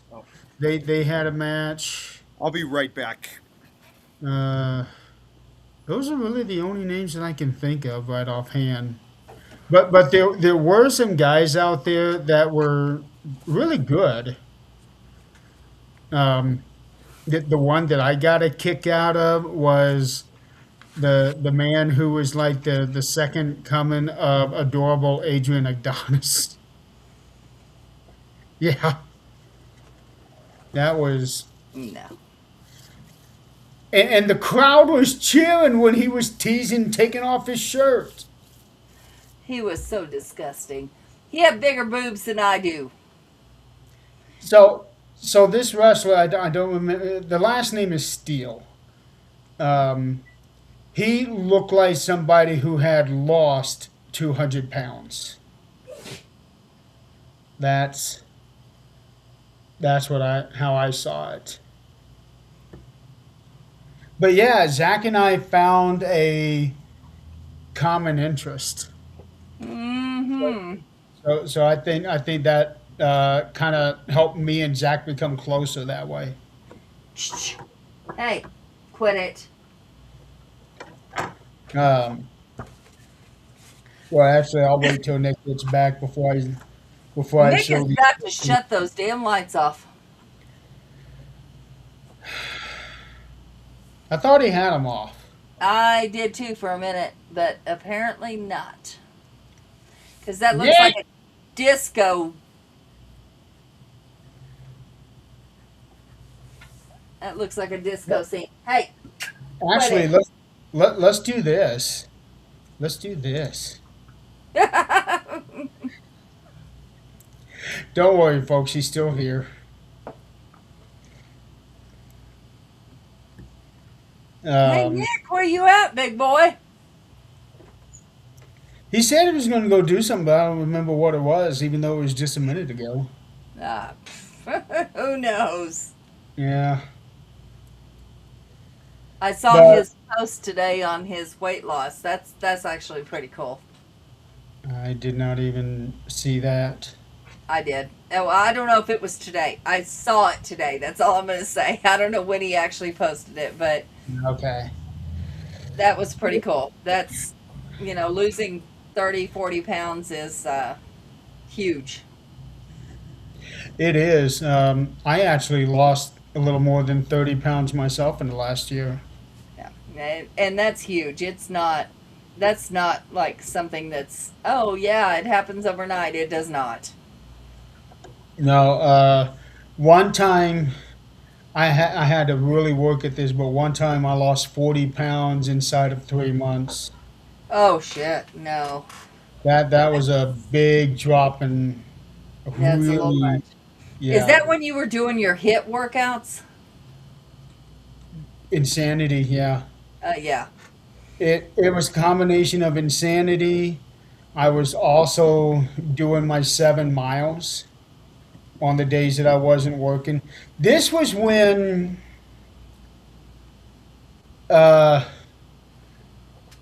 they had a match. I'll be right back. Those are really the only names that I can think of right offhand. But there were some guys out there that were really good. The one that I got a kick out of was the man who was like the second coming of adorable Adrian Adonis. Yeah, that was. No. And the crowd was cheering when he was teasing taking off his shirt. He was so disgusting. He had bigger boobs than I do. So this wrestler, I don't remember. The last name is Steele. He looked like somebody who had lost 200 pounds. That's how I saw it. But yeah, Zach and I found a common interest. Mm-hmm. So I think that kind of helped me and Zach become closer that way. Hey, quit it. Well, actually, I'll wait till Nick gets back before I Nick show has you. got to shut those damn lights off. I thought he had them off. I did too for a minute, but apparently not. Because that looks Nick! like a disco. That looks like a disco scene. Hey, Actually, let's do this. Let's do this. Don't worry, folks. He's still here. hey Nick, where you at, big boy? He said he was going to go do something, but I don't remember what it was, even though it was just a minute ago. Ah, who knows? Yeah. I saw But- his post today on his weight loss. That's actually pretty cool. I did not even see that. I did. Oh, I don't know if it was today. I saw it today. That's all I'm going to say. I don't know when he actually posted it, but Okay. that was pretty cool. That's, losing 30, 40 pounds is huge. It is. I actually lost a little more than 30 pounds myself in the last year. Yeah. And that's huge. That's not like something that's, oh, yeah, it happens overnight. It does not. No, one time I had to really work at this, but one time I lost 40 pounds inside of 3 months. Oh, shit. No. That was a big drop and That's a little really, much. Is yeah, that when you were doing your hit workouts? insanity. Yeah. Yeah. It was a combination of insanity. I was also doing my 7 miles on the days that I wasn't working. This was when uh,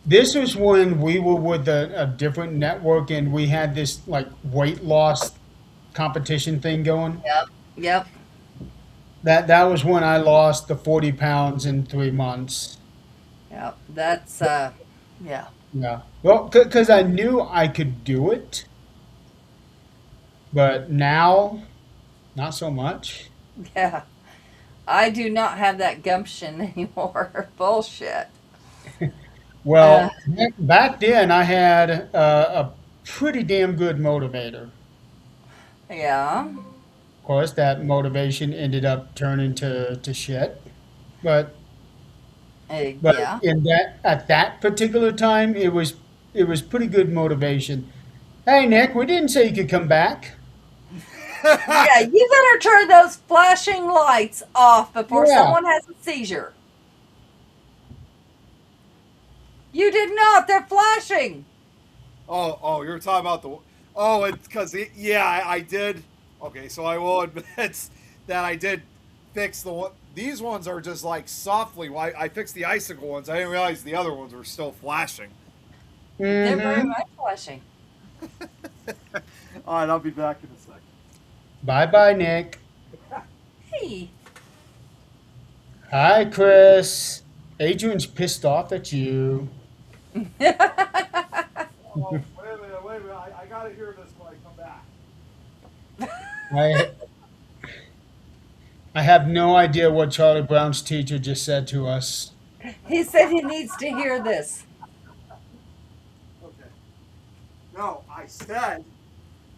this was when we were with a different network and we had this like weight loss competition thing going. Yep. Yep. That was when I lost the 40 pounds in 3 months. Yep. That's, yeah. Yeah. Well, because I knew I could do it, but now not so much. Yeah. I do not have that gumption anymore. Bullshit. Uh, Well, back then I had a pretty damn good motivator. yeah. Of course, that motivation ended up turning to shit. But but Yeah. in that at that particular time, it was pretty good motivation. Hey Nick, we didn't say you could come back. Yeah. You better turn those flashing lights off before Yeah. someone has a seizure. You did not. They're flashing. Oh, you're talking about the. Oh, it's because yeah, I did. Okay, so I will admit that I did fix the one. These ones are just like softly. I fixed the icicle ones. I didn't realize the other ones were still flashing. They're very Mm-hmm. much flashing. All right, I'll be back in a second. Bye bye, Nick. Hey. Hi, Chris. Adrian's pissed off at you. Oh, wait a minute. I gotta hear this when I come back. I I have no idea what Charlie Brown's teacher just said to us. He said he needs to hear this. Okay. No, I said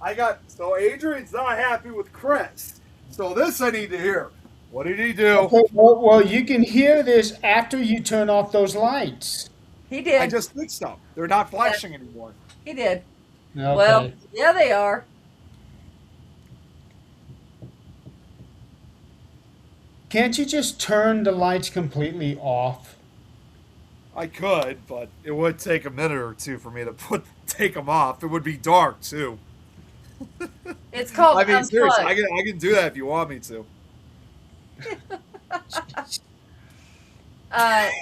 I got. So Adrian's not happy with Chris. So this I need to hear. What did he do? Okay, well, you can hear this after you turn off those lights. He I did. just fixed them. They're not flashing anymore. He did. Well, Okay. yeah, they are. Can't you just turn the lights completely off? I could, but it would take a minute or two for me to take them off. It would be dark too. It's called I mean, seriously, unplug. I can do that if you want me to.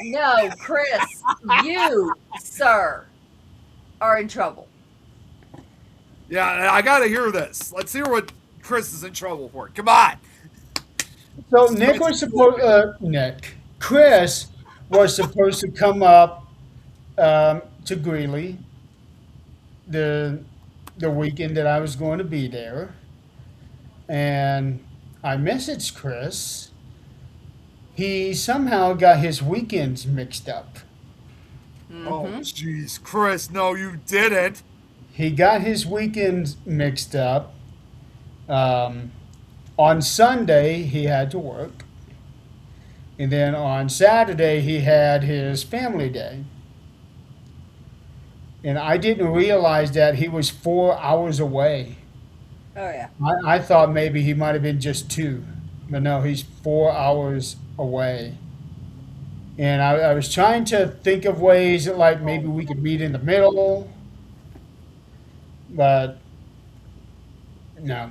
No, Chris, you, sir, are in trouble. Yeah, I got to hear this. Let's hear what Chris is in trouble for. Come on. So Chris was supposed to come up to Greeley the the weekend that I was going to be there, and I messaged Chris. He somehow got his weekends mixed up. Oh, Mm-hmm. jeez, Chris, no, you didn't. He got his weekends mixed up. Um, on Sunday, he had to work. And then on Saturday, he had his family day. And I didn't realize that he was 4 hours away. Oh, yeah. I thought maybe he might have been just two. But no, he's 4 hours away. And I was trying to think of ways that, like, maybe we could meet in the middle. But no.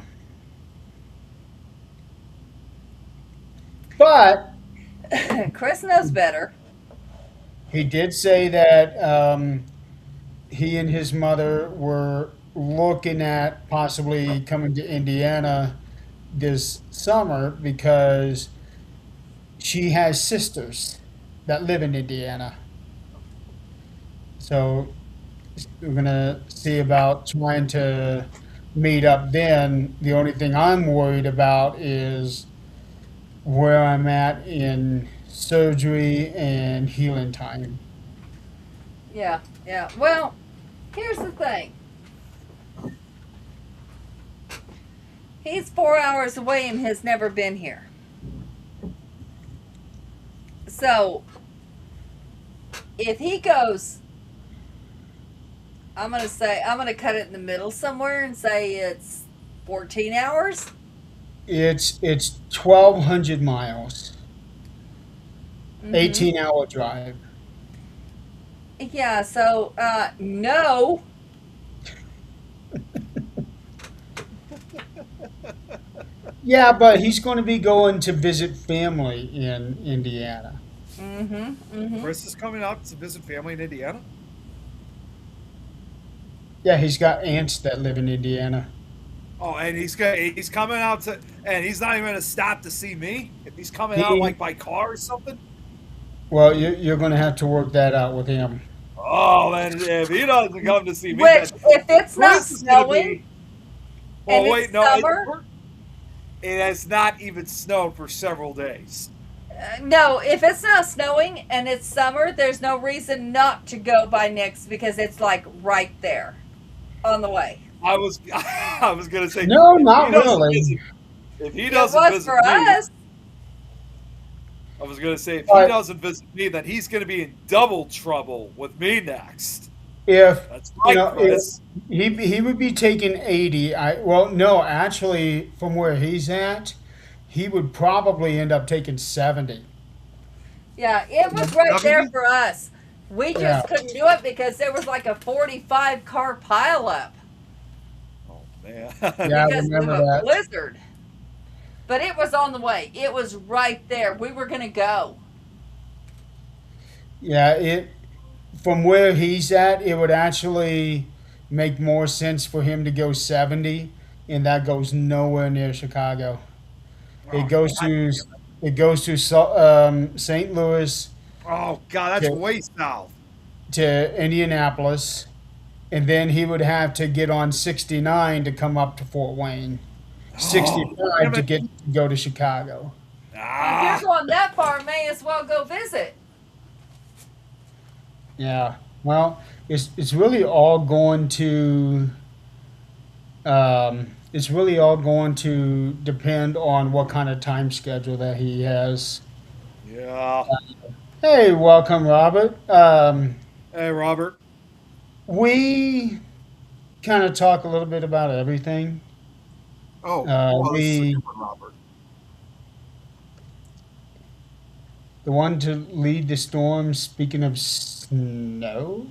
But Chris knows better. he did say that he and his mother were looking at possibly coming to Indiana this summer because she has sisters that live in Indiana. So we're gonna see about trying to meet up then. The only thing I'm worried about is where I'm at in surgery and healing time. Yeah, yeah. Well, here's the thing. He's 4 hours away and has never been here. So, if he goes, I'm going to cut it in the middle somewhere and say it's 14 hours. It's 1,200 miles, Mm-hmm. 18-hour drive. Yeah, so, no. Yeah, but he's going to be going to visit family in Indiana. Mm-hmm. Mm-hmm. Chris is coming out to visit family in Indiana. Yeah, he's got aunts that live in Indiana. Oh, and he's coming out to, and he's not even gonna stop to see me. If he's coming out He, like by car or something. well, you're going to have to work that out with him. Oh, then if he doesn't come to see me, Which, then if it's not Chris is gonna snowing be. and Well, it's wait, no, summer, it has not even snowed for several days. no, if it's not snowing and it's summer, there's no reason not to go by Nick's because it's like right there on the way. I was gonna say No, if he not doesn't really. visit, if he It doesn't was visit for me, us. I was gonna say if he But doesn't visit me, then he's gonna be in double trouble with me next. if That's you right, know, if Chris. he would be taking 80. Well, no, actually, from where he's at, he would probably end up taking 70. Yeah, it was right there 70? for us. We Yeah, just couldn't do it because there was like a 45 car pileup Oh man. yeah, I because of remember a that. blizzard. But it was on the way. It was right there. We were going to go. Yeah, it from where he's at, it would actually make more sense for him to go 70, and that goes nowhere near Chicago. It Oh goes god. to St. Louis Oh god, that's to, way south. to Indianapolis, and then he would have to get on 69 to come up to Fort Wayne. Oh 65 damn to it. get to go to Chicago. Well, if you're Ah. going that far, may as well go visit. Yeah. Well, it's really all going to it's really all going to depend on what kind of time schedule that he has. Yeah. Hey, welcome, Robert. Hey Robert. We kind of talk a little bit about everything. Oh, well, this is a We different Robert. the one to lead the storm. Speaking of snow,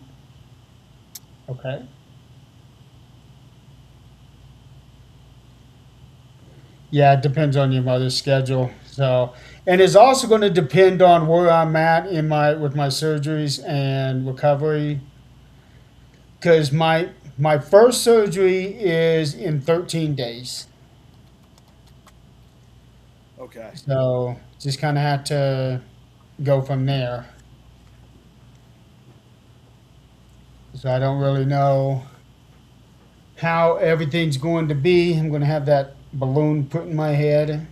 okay. Yeah, it depends on your mother's schedule. So, and it's also going to depend on where I'm at in my with my surgeries and recovery. Because my first surgery is in 13 days. Okay. So just kind of have to go from there. So I don't really know how everything's going to be. I'm going to have that balloon put in my head.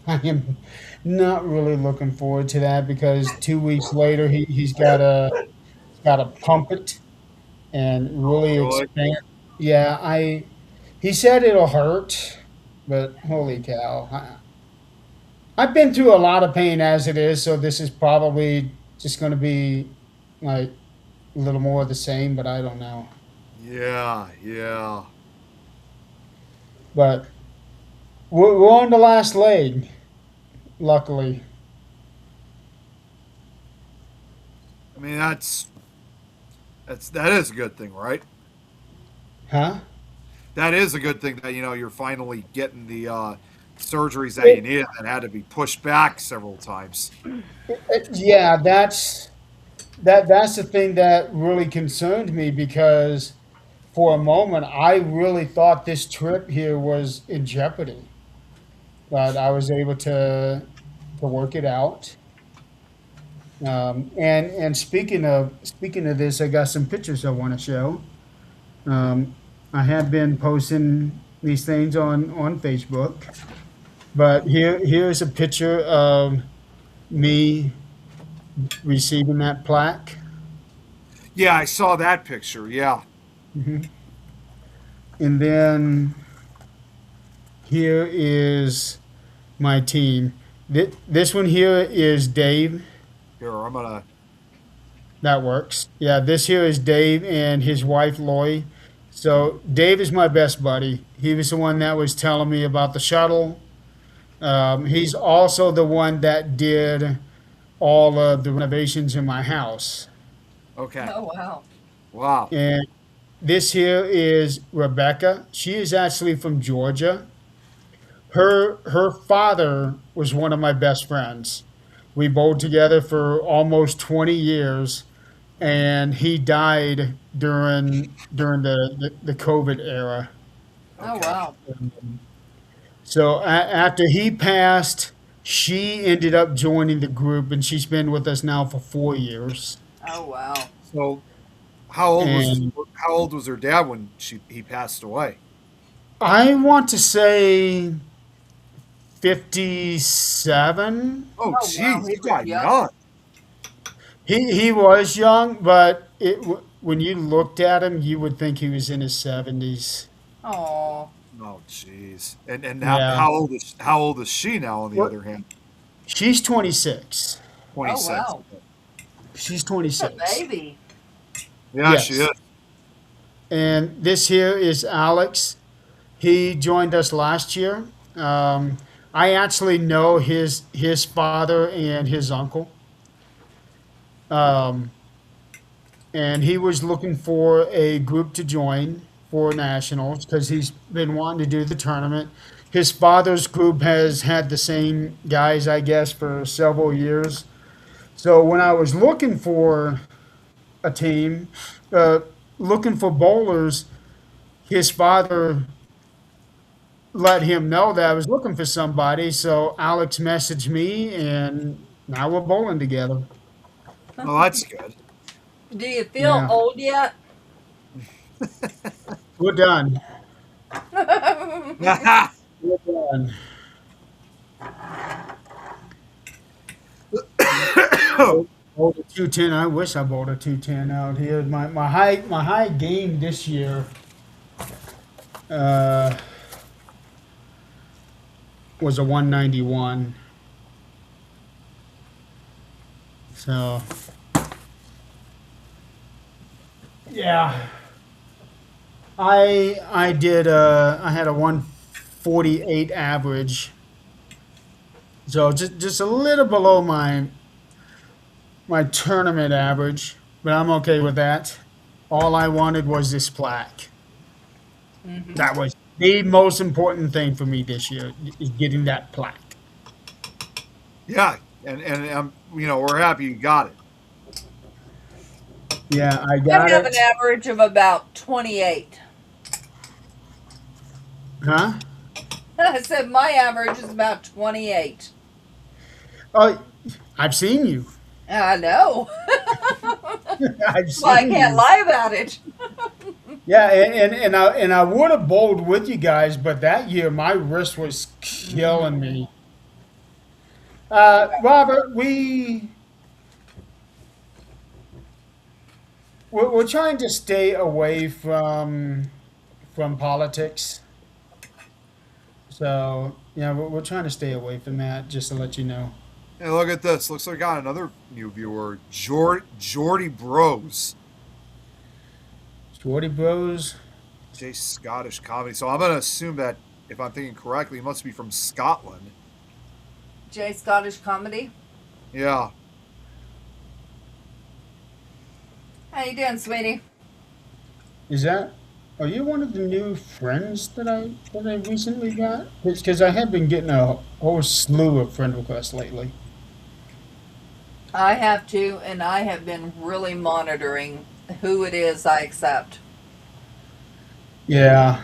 I am not really looking forward to that because 2 weeks later he's got to pump it and Oh really really? expand. Yeah, he said it'll hurt, but holy cow. I've been through a lot of pain as it is, so this is probably just going to be like a little more of the same, but I don't know. Yeah, yeah. But we're on the last leg, luckily. I mean that is a good thing, right? Huh? That is a good thing that you're finally getting the surgeries that you It, needed that had to be pushed back several times. yeah, that's the thing that really concerned me because for a moment, I really thought this trip here was in jeopardy, but I was able to work it out. And speaking of this, I got some pictures I want to show. Um, I have been posting these things on Facebook, but here's a picture of me receiving that plaque. Yeah, I saw that picture. Yeah. Hmm. And then here is my team. This one here is Dave. Here, I'm gonna. That works. Yeah, this here is Dave and his wife Lori. So Dave is my best buddy. He was the one that was telling me about the shuttle. He's also the one that did all of the renovations in my house. Okay. Oh, wow. Wow. And this here is Rebecca. She is actually from Georgia. Her father was one of my best friends. We bowled together for almost 20 years, and he died during the COVID era. Oh, Okay. wow. So after he passed, she ended up joining the group, and she's been with us now for 4 years. Oh, wow. So, how old was And how old was her dad when he passed away? I want to say 57. Oh, Oh, wow. geez, He he was died young. young. He was young, but when you looked at him, you would think he was in his 70s. Oh, Oh, jeez. And Yeah. how old is she now? On the What? other hand, She's 26. twenty oh, six. wow. She's A 26. baby. Yeah, she is. Yes. And this here is Alex. He joined us last year. I actually know his father and his uncle. Um, and he was looking for a group to join for nationals because he's been wanting to do the tournament. His father's group has had the same guys, I guess, for several years. So when I was looking for a team, uh, looking for bowlers, his father let him know that I was looking for somebody. So Alex messaged me, and now we're bowling together. Oh, that's good. Do you feel Yeah, old yet? we're done. Yeah. We're done. Bowled a 210. I wish I bowled a 210 out here. My high game this year uh, was a 191. So yeah, I did. I had a 148 average. So just a little below my tournament average, but I'm okay with that. All I wanted was this plaque. That was the most important thing for me this year is getting that plaque. Yeah, and we're happy you got it. Yeah, I I got have an it. average of about 28. Huh? I said my average is about 28. Oh, I've seen you. I know. I've Well, I seen can't you. lie about it. Yeah, and I would have bowled with you guys, but that year my wrist was killing me. Robert, we're trying to stay away from politics. So yeah, we're trying to stay away from that. Just to let you know. Hey, look at this. Looks like I got another new viewer, Jordy Bros. Jordy Bros. J Scottish comedy. So I'm gonna assume that if I'm thinking correctly, he must be from Scotland. Jay Scottish Comedy. Yeah. How you doing, sweetie? Is that? Are you one of the new friends that I recently got? Because I have been getting a whole slew of friend requests lately. I have too, and I have been really monitoring who it is I accept. Yeah,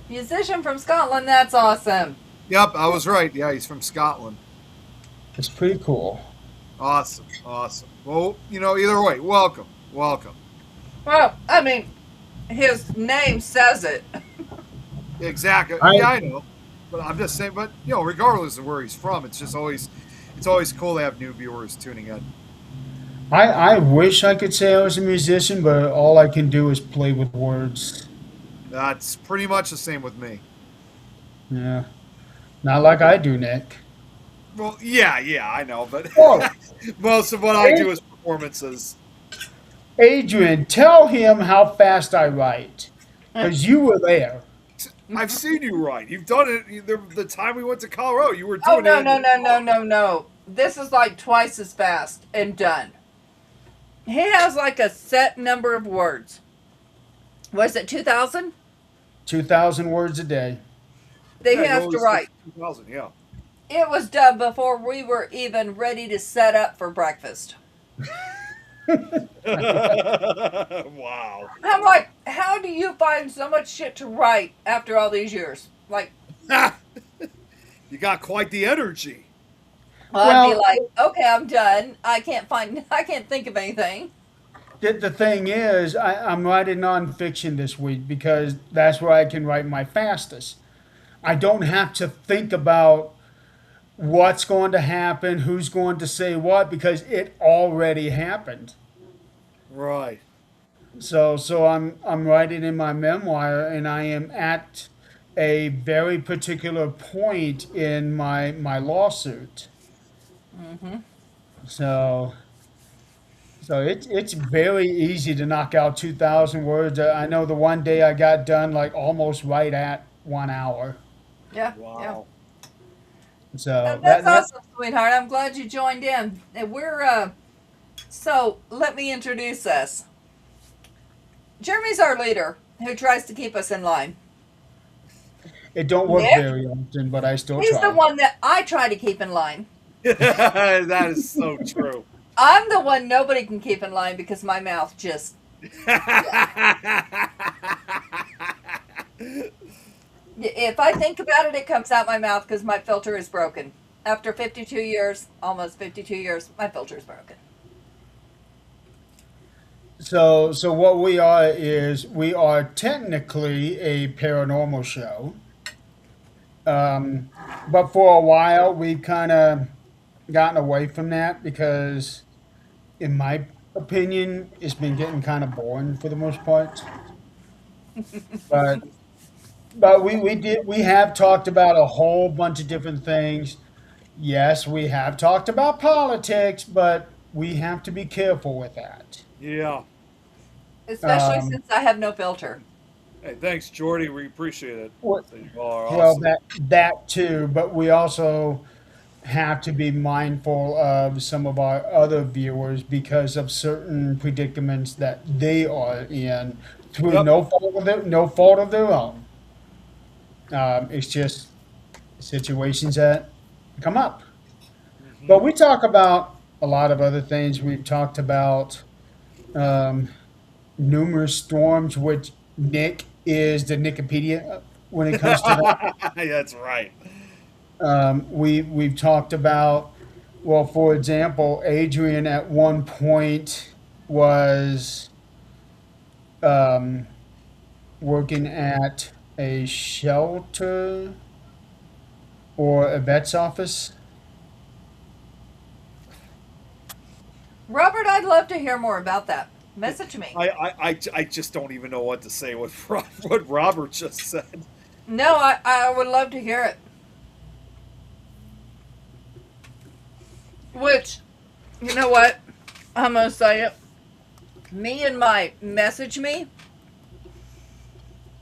Musician from Scotland, that's awesome. Yep, I was right. Yeah, he's from Scotland. it's pretty cool. Awesome, awesome. Well, either way, welcome, welcome. Well, I mean, his name says it. Exactly. I Yeah, I know. But I'm just saying. But regardless of where he's from, it's always cool to have new viewers tuning in. I wish I could say I was a musician, but all I can do is play with words. That's pretty much the same with me. Yeah, not like I do, Nick. Well, yeah, I know, but Oh, most of what I do is performances. Adrian, tell him how fast I write, because you were there. I've seen you write. You've done it. The time we went to Colorado, you were Oh, doing no, it. no, no, no, no, no. This is like twice as fast and done. He has like a set number of words. Was it 2,000? 2,000 words a day. They Yeah, you have to always write. 2000. Yeah. It was done before we were even ready to set up for breakfast. Wow. I'm like, how do you find so much shit to write after all these years? Like, You got quite the energy. I'd be Well, like, okay, I'm done. I can't think of anything. the thing is, I'm writing nonfiction this week because that's where I can write my fastest. I don't have to think about what's going to happen, who's going to say what, because it already happened. Right. So I'm writing in my memoir, and I am at a very particular point in my lawsuit. So it's very easy to knock out 2,000 words. I know the one day I got done like almost right at 1 hour. Yeah, yeah. Wow. So That's that awesome, sweetheart. I'm glad you joined in. And so let me introduce us. Jeremy's our leader who tries to keep us in line. it don't work Nick, very often, but I still he's the try. one that I try to keep in line. That is so true. I'm the one nobody can keep in line because my mouth just, if I think about it, it comes out my mouth because my filter is broken. After 52 years, almost 52 years, my filter is broken. So what we are is we are technically a paranormal show, but for a while we've kind of gotten away from that because, in my opinion, it's been getting kind of boring for the most part. But we have talked about a whole bunch of different things. Yes, we have talked about politics, but we have to be careful with that. Yeah. Especially Um, since I have no filter. Hey, thanks, Jordy. We appreciate it. Well, So you all are well, awesome. that too, but we also have to be mindful of some of our other viewers because of certain predicaments that they are in through Yep. no fault of their own. It's just situations that come up. But we talk about a lot of other things. We've talked about um, numerous storms, which Nick is the Nikipedia when it comes to that. That's right. We've talked about, well, for example, Adrian at one point was um, working at a shelter or a vet's office. Robert, I'd love to hear more about that. Message me. I just don't even know what to say with what Robert just said. No, I would love to hear it. Which, you know what? I'm going to say it. Me and my message me.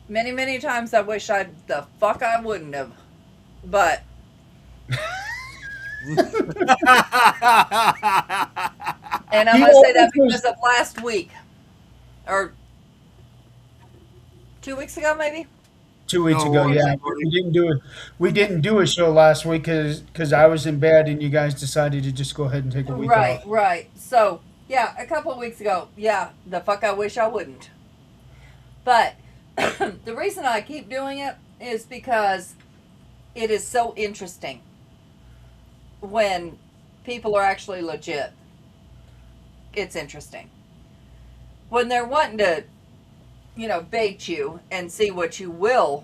Many, many times I wish the fuck I wouldn't have. But and I'm He going to say that always was because of last week. Or 2 weeks ago, maybe? 2 weeks No ago. worries, Yeah, Jordy. we didn't do a show last week because I was in bed and you guys decided to just go ahead and take a week Right, off. right. So, yeah, a couple of weeks ago, yeah, the fuck I wish I wouldn't. But The reason I keep doing it is because it is so interesting when people are actually legit. It's interesting. When they're wanting to, bait you and see what you will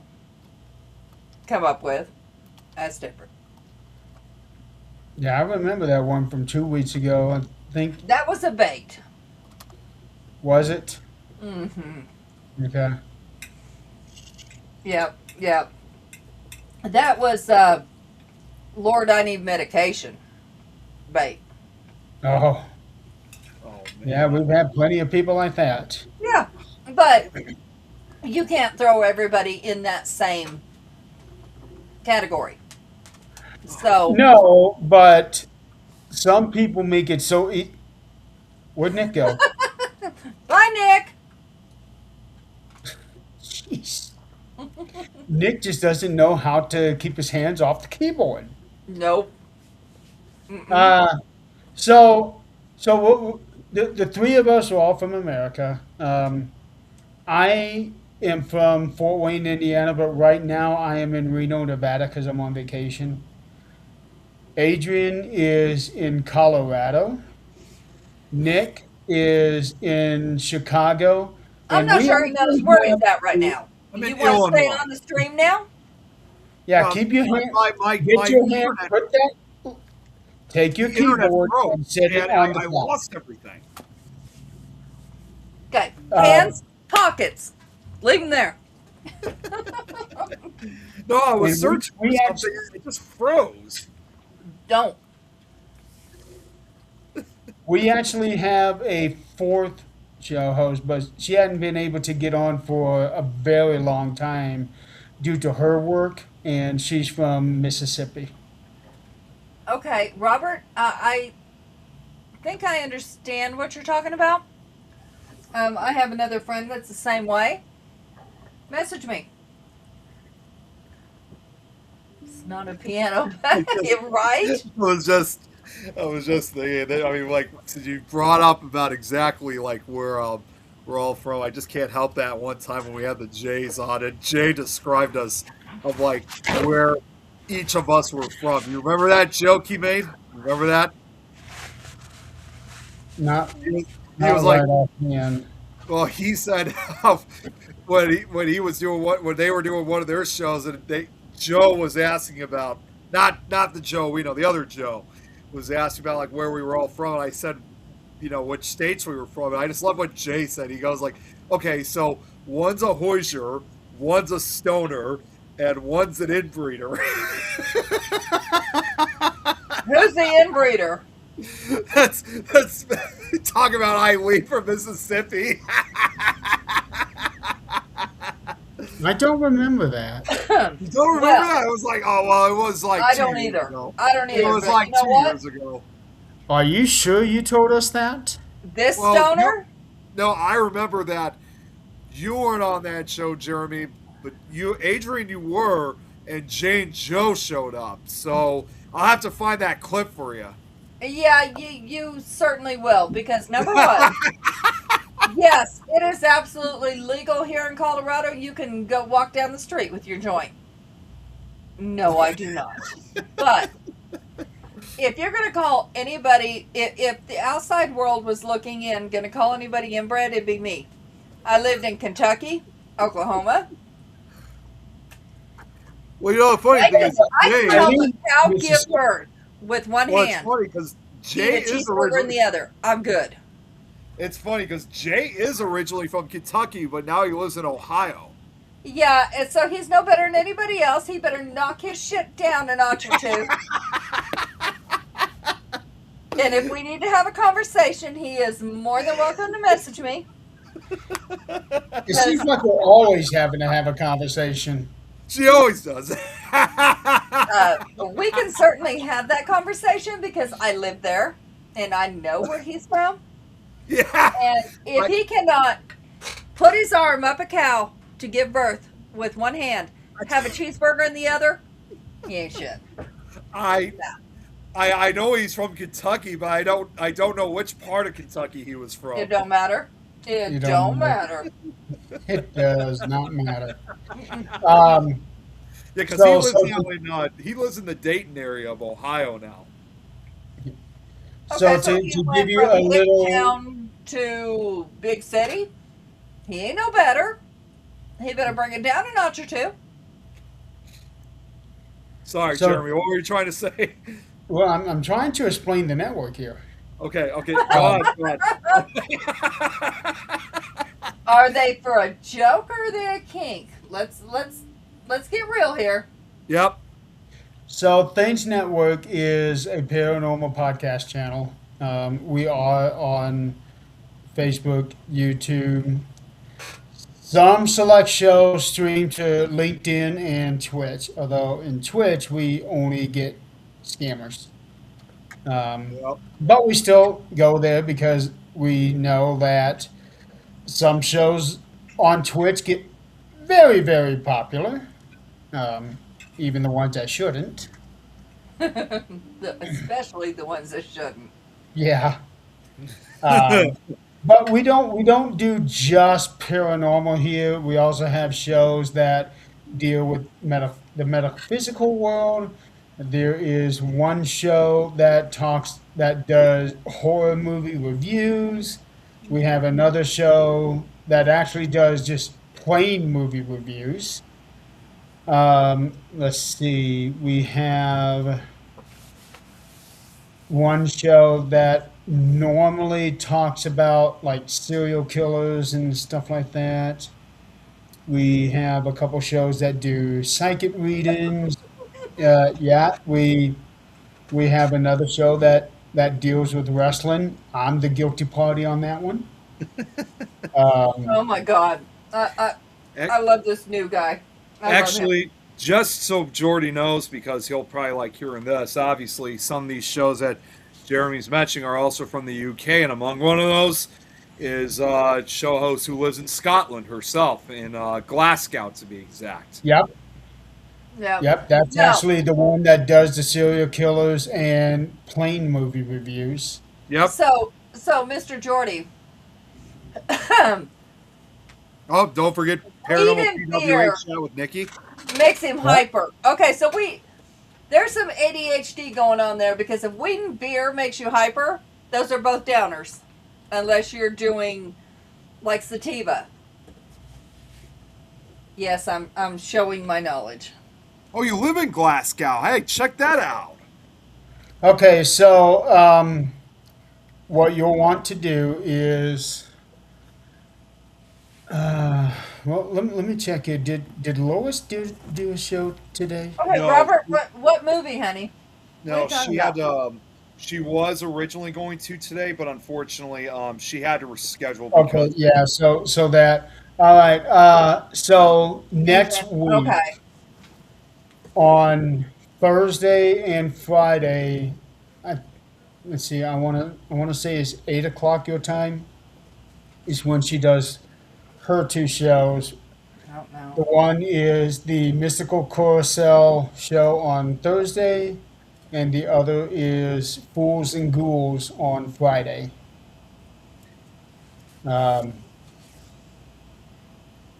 come up with, that's different. Yeah, I remember that one from 2 weeks ago. I think, That was a bait. was it? Mm-hmm. Okay. Yep, yep. That was, Lord, I need medication bait. Oh, Oh man. yeah, we've had plenty of people like that. Yeah, but you can't throw everybody in that same category. So, No, but some people make it so. Where'd Nick go? bye, Nick. Jeez. Nick just doesn't know how to keep his hands off the keyboard. Nope. Mm-mm. So the three of us are all from America. I am from Fort Wayne, Indiana, but right now I am in Reno, Nevada because I'm on vacation. Adrian is in Colorado. Nick is in Chicago. I'm And not we sure he knows where he's at right now. I'm You in want to stay Illinois. on the stream now? Yeah, keep your hand, my get your hand, internet, put that, take your the internet keyboard broke, and set it and on the I clock. lost everything. Okay. Uh, Hands, pockets. Leave them there. No, I was And searching for we something, and it just froze. Don't. We actually have a fourth show host, but she hadn't been able to get on for a very long time due to her work, and she's from Mississippi. Okay, Robert, I think I understand what you're talking about. I have another friend that's the same way. Message me. It's not a piano, right? I was just thinking that, I mean, like, since you brought up about exactly like where we're all from, I just can't help that one time when we had the Jays on it. Jay described us of like where each of us were from. You remember that joke he made? Remember that? Not, He not was like, right offhand. well, he said when he was doing when they were doing one of their shows, and Joe was asking about not the Joe we know, the other Joe was asking about like where we were all from, and I said, which states we were from, and I just love what Jay said. He goes like, okay, so one's a Hoosier, one's a Stoner, and one's an inbreeder. Who's the inbreeder? that's talk about Eileen from Mississippi. I don't remember that. You don't remember Well, that? I was like, oh well, it was like I 2 don't years either. ago. I don't It either. was But like you know 2 what? years ago. Are you sure you told us that? This Well, stoner? No, I remember that you weren't on that show, Jeremy, but Adrian, you were, and Jane Joe showed up. So I'll have to find that clip for you. Yeah, you certainly will, because number one, yes, it is absolutely legal here in Colorado. You can go walk down the street with your joint. No, I do not. But if you're going to call anybody, if the outside world was looking in, going to call anybody inbred, it'd be me. I lived in Kentucky, Oklahoma. Well, the funny I thing can is, Jay, help a cow give Mississippi. birth with one well, it's hand. funny because Eat Jay a is cheeseburger in originally. the other. I'm good. It's funny because Jay is originally from Kentucky, but now he lives in Ohio. Yeah, and so he's no better than anybody else. He better knock his shit down a notch or two. And if we need to have a conversation, he is more than welcome to message me. It seems like we're always having to have a conversation. She always does. We can certainly have that conversation because I live there and I know where he's from. Yeah. And if he cannot put his arm up a cow to give birth with one hand, have a cheeseburger in the other, he ain't shit. I know he's from Kentucky, but I don't know which part of Kentucky he was from. It don't matter. It You don't don't matter. It does not matter. Um, Yeah, because so, so, to, he lives in the Dayton area of Ohio now. Okay, so so he to give went you a from Hick little, Town to Big City. He ain't no better. He better bring it down a notch or two. Sorry, so, Jeremy. What were you trying to say? well, I'm trying to explain the network here. Okay, okay, go Um, on, go on. Are they for a joke or are they a kink? Let's get real here. Yep. so, Things Network is a paranormal podcast channel. We are on Facebook, YouTube. Some select shows stream to LinkedIn and Twitch, although in Twitch we only get scammers. Yep. But we still go there because we know that some shows on Twitch get very, very popular, um, even the ones that shouldn't. Especially the ones that shouldn't. Yeah. Um, but we don't do just paranormal here. We also have shows that deal with the metaphysical world. There is one show that does horror movie reviews. We have another show that actually does just plain movie reviews. Let's see. We have one show that normally talks about like serial killers and stuff like that. We have a couple shows that do psychic readings. Yeah, we have another show that deals with wrestling. I'm the guilty party on that one. Um, Oh my God. I love this new guy. I love him. Actually, just so Jordy knows, because he'll probably like hearing this, obviously, some of these shows that Jeremy's mentioning are also from the UK, and among one of those is show host who lives in Scotland herself, in Glasgow to be exact. yep, Yeah. yep. That's No. actually the one that does the serial killers and plain movie reviews. Yep. So Mr. Jordy, Oh, don't forget Paranormal eating PWA beer chat with Nikki. makes him Yep. hyper. Okay, so there's some ADHD going on there because if weed and beer makes you hyper, those are both downers. Unless you're doing like sativa. Yes, I'm showing my knowledge. Oh, you live in Glasgow. Hey, check that out. Okay, so what you'll want to do is, well, let me check here. Did Lois do a show today? Okay, No, Robert, what movie, honey? What are no, you talking she had about? she was originally going to today, but unfortunately, she had to reschedule Okay, because yeah. So that all right. So next week Okay. on Thursday and Friday, I, let's see. I wanna say it's 8 o'clock your time is when she does her two shows. I don't The know. one is the Mystical Carousel show on Thursday, and the other is Fools and Ghouls on Friday. Um,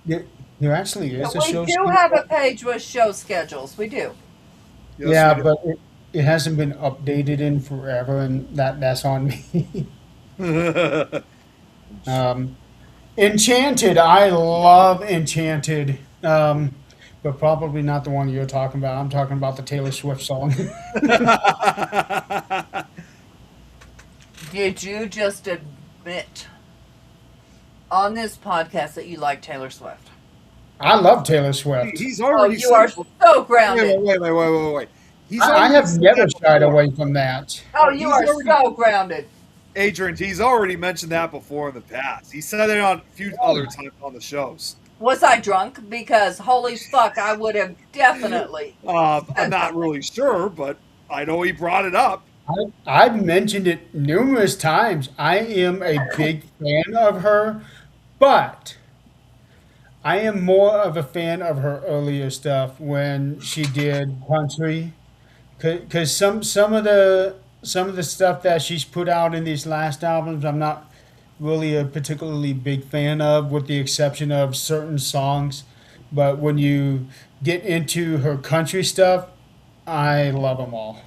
there, there actually is a We show do have a schedule. page with show schedules. We do. yes, we Yeah, do. but it hasn't been updated in forever, and that's on me. um, Enchanted, I love Enchanted, but probably not the one you're talking about. I'm talking about the Taylor Swift song. Did you just admit on this podcast that you like Taylor Swift? I love Taylor Swift. He's Oh, already you are said. so Wait, grounded. wait. He's I already have said never that shied before. away from that. Oh, you He's are already, so grounded. Adrian, he's already mentioned that before in the past. He said it on a few other times on the shows. Was I drunk? Because holy fuck, I would have definitely I'm said not something. really sure, but I know he brought it up. I've mentioned it numerous times. I am a big fan of her, but I am more of a fan of her earlier stuff when she did country, because some of the stuff that she's put out in these last albums, I'm not really a particularly big fan of, with the exception of certain songs. But when you get into her country stuff, I love them all.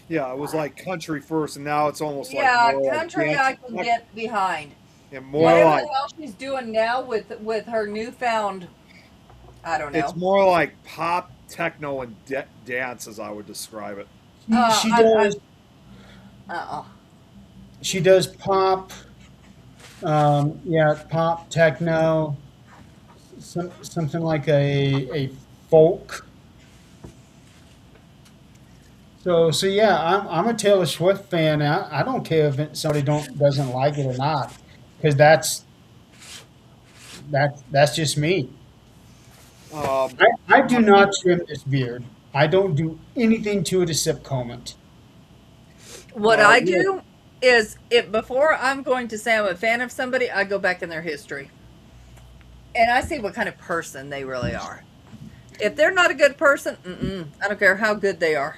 Yeah, it was like country first, and now it's almost like Yeah, more like country dance, I can get behind. and more Yeah. Whatever like the hell she's doing now with her newfound, I don't it's know. more like pop, techno, and dance, as I would describe it. She I does uh-uh. she does pop, yeah, pop, techno, something like a folk. So yeah, I'm a Taylor Swift fan. I don't care if somebody don't doesn't like it or not, because that's just me. Um, I do not trim this beard. I don't do anything to it except comb it. What I yeah, do is if before I'm going to say I'm a fan of somebody, I go back in their history and I see what kind of person they really are. If they're not a good person, I don't care how good they are.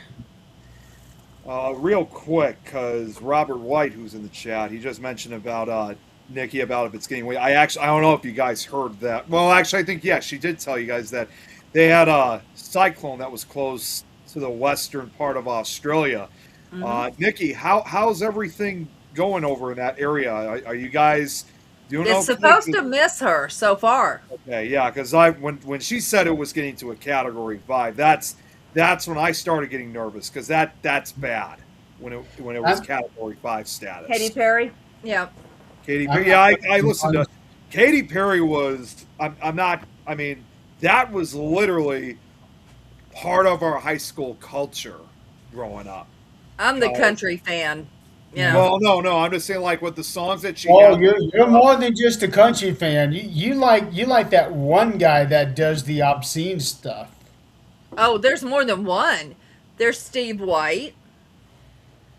real quick, because Robert White, who's in the chat, he just mentioned about Nikki about if it's getting away. I don't know if you guys heard that. Well, actually, I think yes, she did tell you guys that they had a cyclone that was close to the western part of Australia. Hmm. Nikki, how's everything going over in that area? Are you guys doing It's okay? supposed to miss her so far. Okay, yeah, because when she said it was getting to a Category 5, that's when I started getting nervous because that's bad when it was I'm, Category 5 Katy status. Perry, yeah. Katy I'm Perry, not yeah, I working listened to on. Katy Perry was I'm not I mean that was literally part of our high school culture growing up. I'm the Uh, country fan. Yeah. Yeah. well, no, I'm just saying like with the songs that she Oh, had. you're more than just a country fan. You like that one guy that does the obscene stuff. Oh, there's more than one. There's Steve White.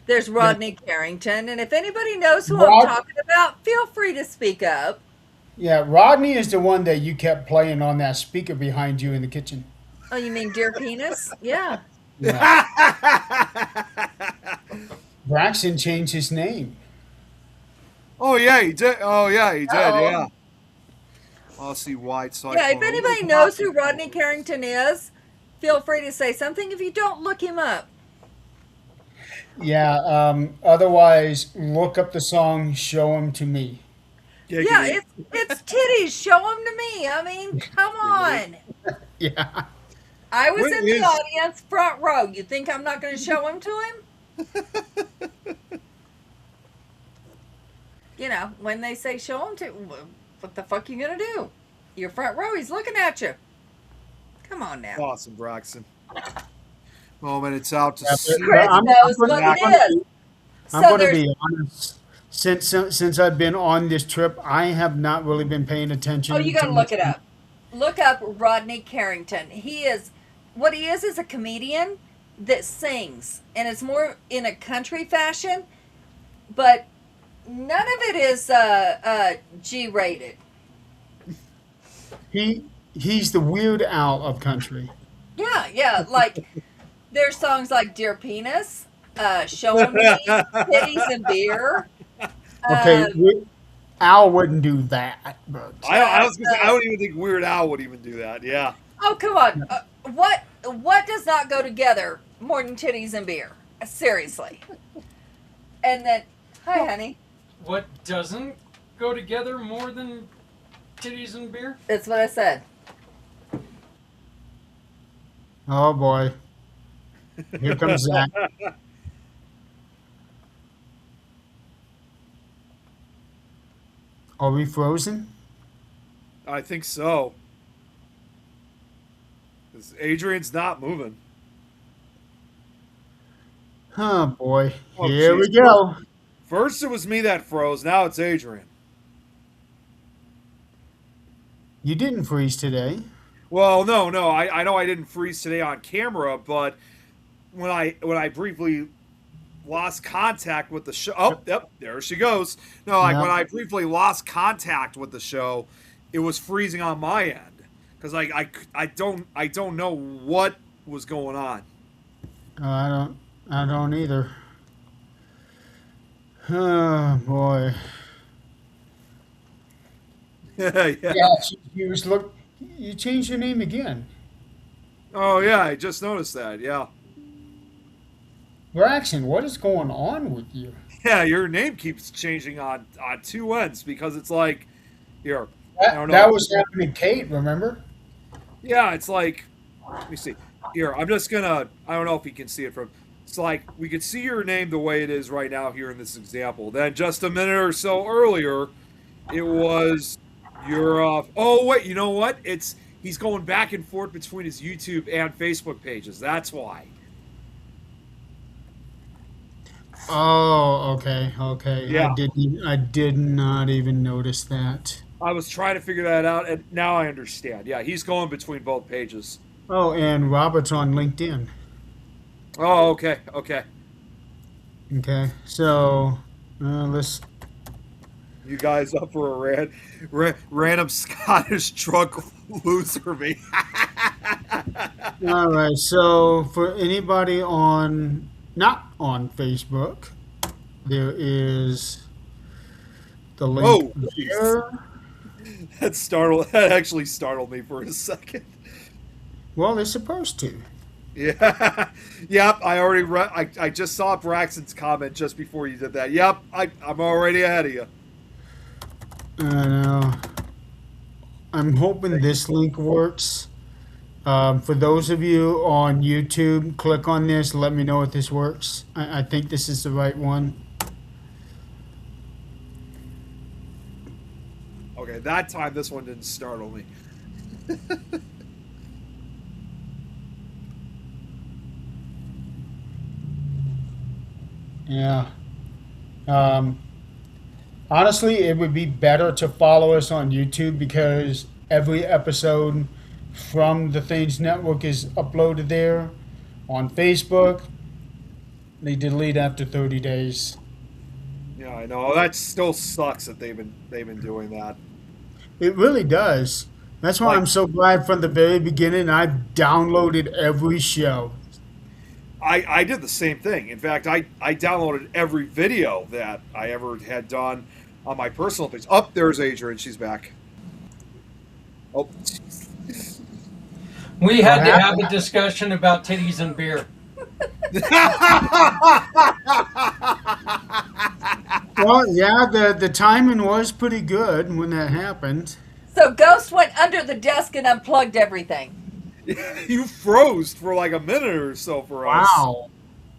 There's Yeah, Rodney Carrington. And if anybody knows who I'm Rod. talking about, feel free to speak up. Yeah, Rodney is the one that you kept playing on that speaker behind you in the kitchen. Oh, you mean Dear Penis? Yeah. Yeah, Braxton changed his name. Oh yeah, he did. Oh yeah, he did. Uh-oh. Yeah. I'll see White Yeah, if Cyclone. What anybody about knows who Rodney Carrington is, feel free to say something. If you don't, look him up. Yeah. Otherwise, look up the song "Show 'Em to Me." Yeah, Giggity? it's titties. Show them to me. I mean, come Giggity. on. Yeah. I was What in the is audience, front row. You think I'm not going to show him to him? You know, when they say show him to, what the fuck you going to do? You're front row. He's looking at you. Come on now. Awesome, Braxton? Moment it's out to Yeah, sea. but Chris I'm knows what gonna, it I'm gonna is. be, I'm So gonna there's be honest. Since I've been on this trip, I have not really been paying Oh, you attention got to to much. look it up. Look up Rodney Carrington. What he is a comedian that sings, and it's more in a country fashion, but none of it is G-rated. He's the Weird Al of country. Yeah, yeah. Like there's songs like "Dear Penis," "Show 'Em to Me," "Titties and Beer." Okay, Um, Al wouldn't do that, but I uh, was gonna say I don't even think Weird Al would even do that. Yeah. oh, come on. What does not go together more than titties and beer? Seriously. And then, hi, honey. What doesn't go together more than titties and beer? That's what I said. oh boy, here comes Zach. Are we frozen? I think so. 'Cause Adrian's not moving. Oh boy, Oh, here we jeez. go. First it was me that froze. Now it's Adrian. You didn't freeze today. Well, no. I know I didn't freeze today on camera, but when I briefly lost contact with the show. Oh, yep, there she goes. No, like Yeah. when I briefly lost contact with the show, it was freezing on my end because I don't know what was going on. I don't either. Oh boy. Yeah. Yeah, she was look. You changed your name again, Oh yeah, I just noticed that. Yeah. Braxton. What is going on with you? Yeah, your name keeps changing on two ends because it's like here. I don't That know. was happening, to Kate. Remember? Yeah, it's like let me see. Here, I'm just gonna. I don't know if you can see it from. It's like we could see your name the way it is right now here in this example. Then just a minute or so earlier, it was your. Oh wait, you know what? It's he's going back and forth between his YouTube and Facebook pages. That's why. Oh, okay, okay. Yeah, I did not even notice that. I was trying to figure that out, and now I understand. Yeah, he's going between both pages. Oh, and Robert's on LinkedIn. Oh, okay, okay. Okay, so let's. You guys up for a random Scottish drunk loser me? All right, so for anybody on not on Facebook, there is the link Oh, jeez. there. That actually startled me for a second. Well, they're supposed to. Yeah, yep. I already I just saw Braxton's comment just before you did that. Yep, I'm already ahead of you. And I'm hoping this link works. For those of you on YouTube, click on this. Let me know if this works. I think this is the right one. Okay, that time this one didn't startle me. Yeah. Um, Honestly, it would be better to follow us on YouTube because every episode from the Things Network is uploaded there. On Facebook, they delete after 30 days. Yeah, I know. That still sucks that they've been doing that. It really does. That's why Like I'm so glad from the very beginning I've downloaded every show. I did the same thing. In fact, I downloaded every video that I ever had done on my personal page. Up there's Adrian. She's back. Oh, We What had to have happened? a discussion about titties and beer. Well, yeah, the timing was pretty good when that happened. So Ghost went under the desk and unplugged everything. you froze for like a minute or so for us. Wow.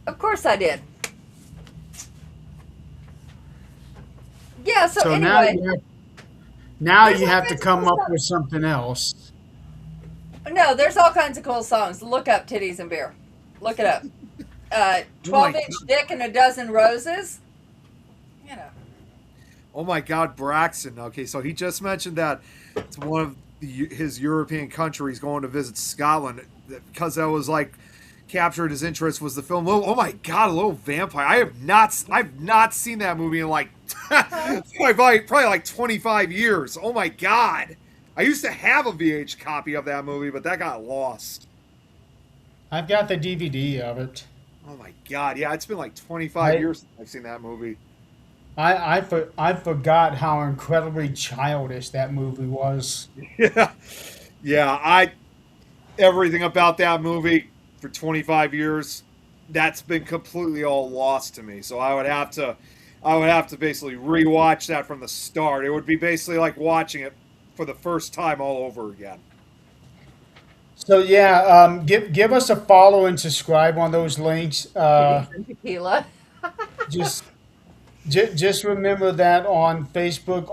Of course I did. Yeah, so So now anyway, now there's you all have to kinds of come cool up stuff. with something else. No, there's all kinds of cool songs. Look up Titties and Beer. Look it up. Oh my 12-inch dick and a dozen roses. You know. Oh my God, Braxton. Okay, so he just mentioned that it's one of his European countries going to visit Scotland because that was like captured his interest was the film. Oh my God, a little vampire. I've not seen that movie in like probably like 25 years. Oh my God. I used to have a VH copy of that movie, but that got lost. I've got the DVD of it. Oh my God. Yeah, it's been like 25 I years since I've seen that movie. I forgot how incredibly childish that movie was. Yeah. Yeah, everything about that movie for 25 years, that's been completely all lost to me. So I would have to basically rewatch that from the start. It would be basically like watching it for the first time all over again. So yeah, give us a follow and subscribe on those links. Titties and tequila. Just just remember that on Facebook,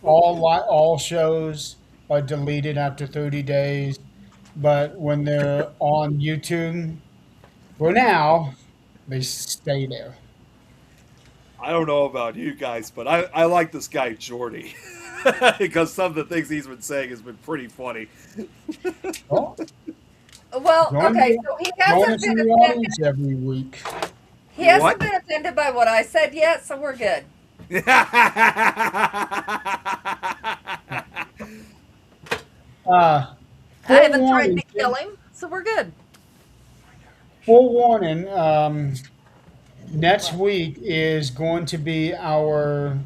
all shows are deleted after 30 days, but when they're on YouTube, for now, they stay there. I don't know about you guys, but I like this guy Jordy because some of the things he's been saying has been pretty funny. Well, Well, join okay, me, so he join hasn't us in been the offended. audience every week. He hasn't What? been offended by what I said yet, so we're good. Uh, I haven't threatened forewarning, to kill him, so we're good. forewarning, next week is going to be our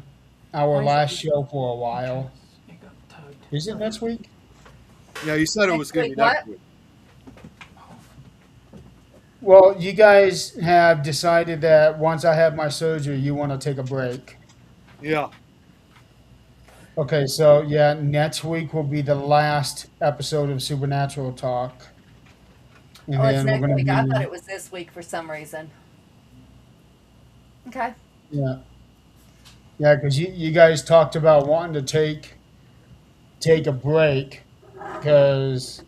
last show for a while. Is it next week? Yeah, you said it was going to be Next next week, week. Well, you guys have decided that once I have my surgery, you want to take a break. Yeah. Okay, so yeah, next week will be the last episode of Supernatural Talk. And Oh, it's then we're next going to week. I thought be, it was this week for some reason. Okay. yeah. Yeah, because you guys talked about wanting to take a break because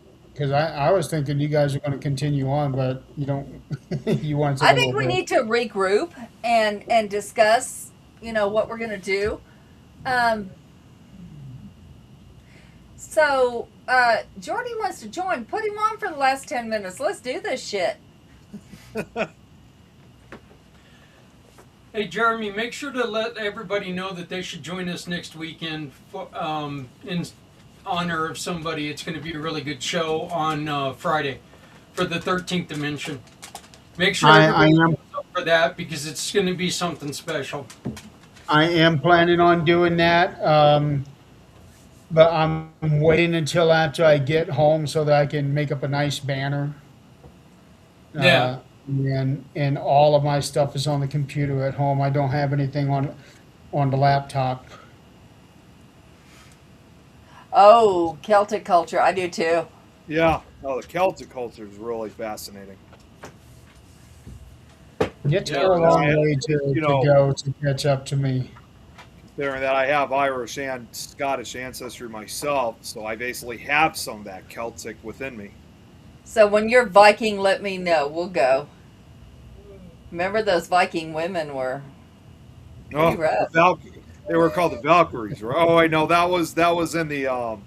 I was thinking you guys are going to continue on, but you don't. You want to take I a little think we break. need to regroup and discuss, what we're going to do. Um, Jordy wants to join. Put him on for the last 10 minutes. Let's do this shit. Hey, Jeremy, make sure to let everybody know that they should join us next weekend in honor of somebody. It's going to be a really good show on Friday for the 13th Dimension. Make sure I everybody am shows up for that because it's going to be something special. I am planning on doing that, but I'm waiting until after I get home so that I can make up a nice banner. Yeah. And all of my stuff is on the computer at home. I don't have anything on the laptop. Oh, Celtic culture. I do too. Yeah. Oh, the Celtic culture is really fascinating. It's Yeah, got a long yeah, way to know- go to catch up to me. Considering that I have Irish and Scottish ancestry myself, so I basically have some of that Celtic within me. So when you're Viking, let me know. We'll go. Remember those Viking women were Oh, pretty rough. they were called the Valkyries, right? Oh, wait, no, that was in the story.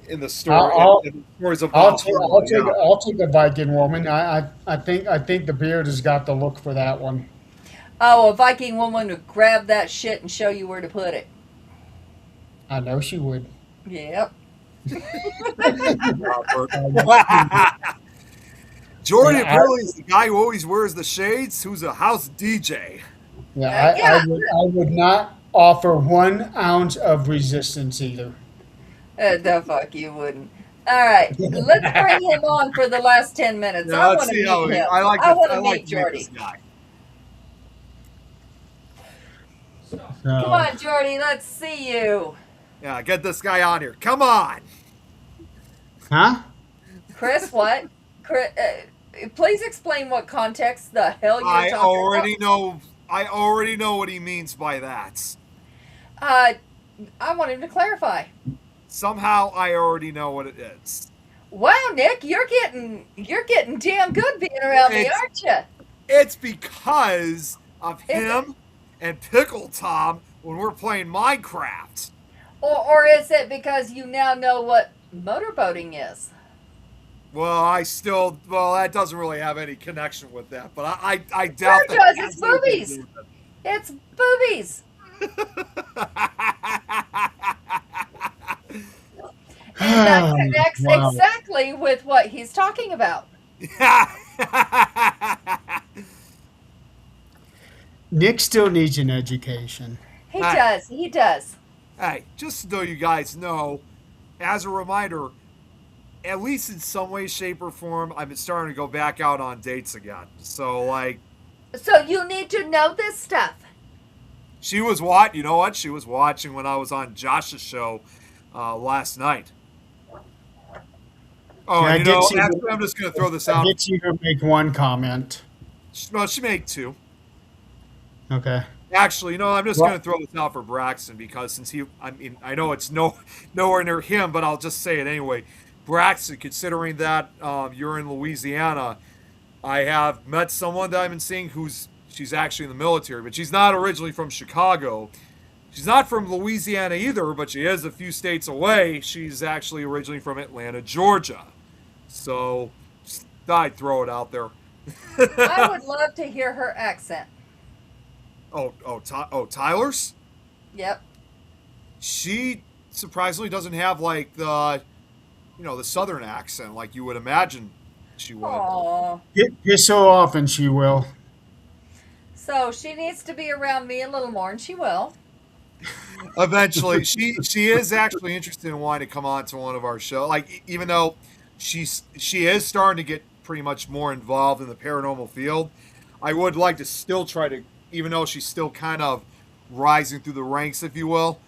In the stories of Valhalla, yeah. I'll take a Viking woman. I think the beard has got the look for that one. Oh, a Viking woman would grab that shit and show you where to put it. I know she would. Yep. Jordan Yeah, apparently is the guy who always wears the shades, who's a house DJ. Yeah, Yeah. I would not offer 1 ounce of resistance either. The fuck you wouldn't. All right, let's bring him on for the last 10 minutes. Yeah, I let's want to see how meet him. I like. I want I to like meet to meet Jordy. this guy. Come on, Jordy. Let's see you. Yeah, get this guy on here. Come on. Huh? Chris, what? Chris, please explain what context the hell you're I talking already know. I already know what he means by that. about. I want him to clarify. Somehow, I already know what it is. Wow, Nick, you're getting damn good being around me, It's- aren't you? It's because of Is him and Pickle Tom when we're playing Minecraft. Or is it because you now know what motorboating is? Well, that doesn't really have any connection with that, but I doubt Sure that. does, it's boobies. It's boobies. And that connects Wow. exactly with what he's talking about. Nick still needs an education. He Right. does. He does. Hey, just so you guys know, as a reminder, at least in some way, shape, or form, I've been starting to go back out on dates again. So, So you need to know this stuff. she was what? You know what? She was watching when I was on Josh's show last night. Oh, Yeah, and I did see actually, the- I'm just going to throw this I out. get you to make one comment. Well, she made 2. Okay. Actually, I'm just Well- going to throw this out for Braxton because I know it's nowhere near him, but I'll just say it anyway. Braxton, considering that you're in Louisiana, I have met someone that I've been seeing she's actually in the military, but she's not originally from Chicago. She's not from Louisiana either, but she is a few states away. She's actually originally from Atlanta, Georgia. So, I'd throw it out there. I would love to hear her accent. Tyler's? Yep. She surprisingly doesn't have like the southern accent like you would imagine she would. Aww. Just so often she will. So she needs to be around me a little more, and she will. Eventually, she is actually interested in wanting to come on to one of our shows. Like, even though she is starting to get pretty much more involved in the paranormal field, I would like to still try to, even though she's still kind of rising through the ranks, if you will.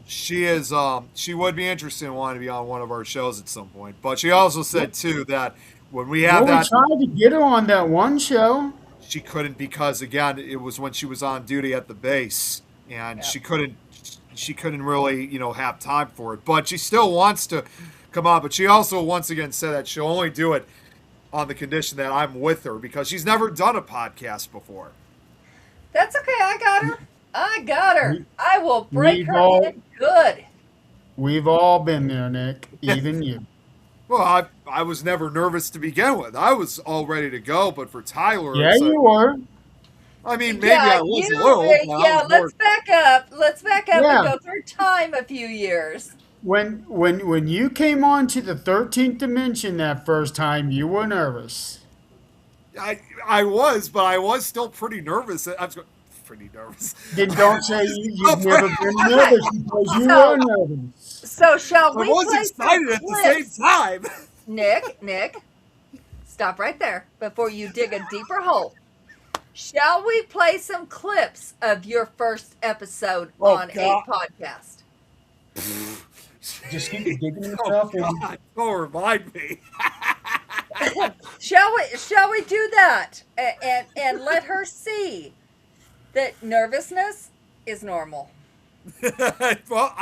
She would be interested in wanting to be on one of our shows at some point. But she also said too that when we have Well, we that, tried to get her on that one show. she couldn't because again it was when she was on duty at the base and Yeah. she couldn't really have time for it, but she still wants to come on. But she also once again said that she'll only do it on the condition that I'm with her because she's never done a podcast before. That's okay. I got her. I got her. I will break We've her all- in good. We've all been there, Nick, even you. Well, I was never nervous to begin with. I was all ready to go, but for Tyler, Yeah, it's you were. I mean, maybe I was a little. but I yeah. was more- Let's back up. Let's back up Yeah. and go through time a few years. When you came on to the 13th dimension that first time, you were nervous. I was, but I was still pretty nervous. I was pretty nervous. Then don't say you've never been nervous because you were nervous. So shall I we was play excited some at the same clips? time. Nick, stop right there before you dig a deeper hole. Shall we play some clips of your first episode Oh, on God. a podcast? Just keep digging Oh, yourself in. God, don't remind me. Shall we do that and let her see that nervousness is normal? Well,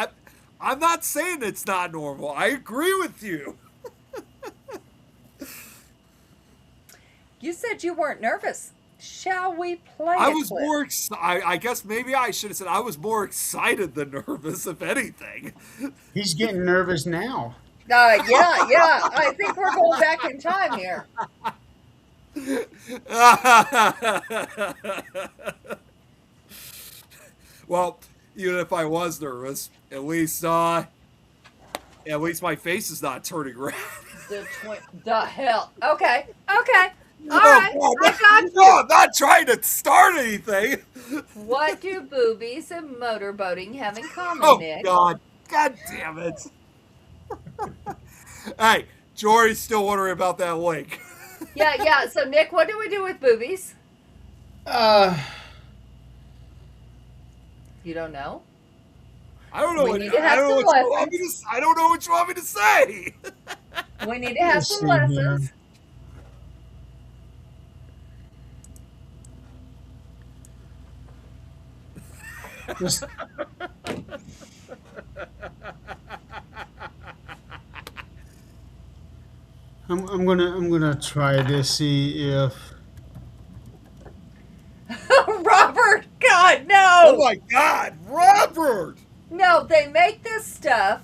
I'm not saying it's not normal. I agree with you. You said you weren't nervous. Shall we play? I a was clip? more excited. I guess maybe I should have said I was more excited than nervous, if anything. He's getting nervous now. Yeah. I think we're going back in time here. Well, even if I was nervous, at least my face is not turning red. The hell. Okay. All Oh, right. God, I got you. No, I'm not trying to start anything. What do boobies and motorboating have in common, Oh, Nick? God. God damn it. Hey, Jory's still wondering about that link. Yeah. So, Nick, what do we do with boobies? You don't know? I don't know. We What, need to I have don't know some what you want me lessons. to. I don't know what you want me to say. We need to have Let's some see lessons. here. Just- I'm gonna try to see if Robert, God, Oh no. my God, Robert! No, they make this stuff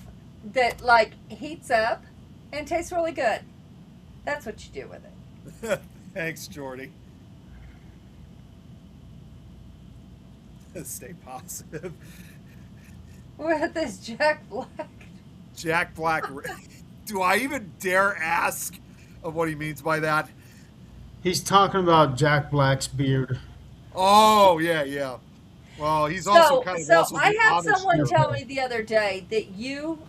that, like, heats up and tastes really good. That's what you do with it. Thanks, Jordy. Stay positive. With this Jack Black. Jack Black. Do I even dare ask of what he means by that? he's talking about Jack Black's beard. Oh, yeah. Well, he's also So, kind of so also I the had Amish someone hero. tell me the other day that you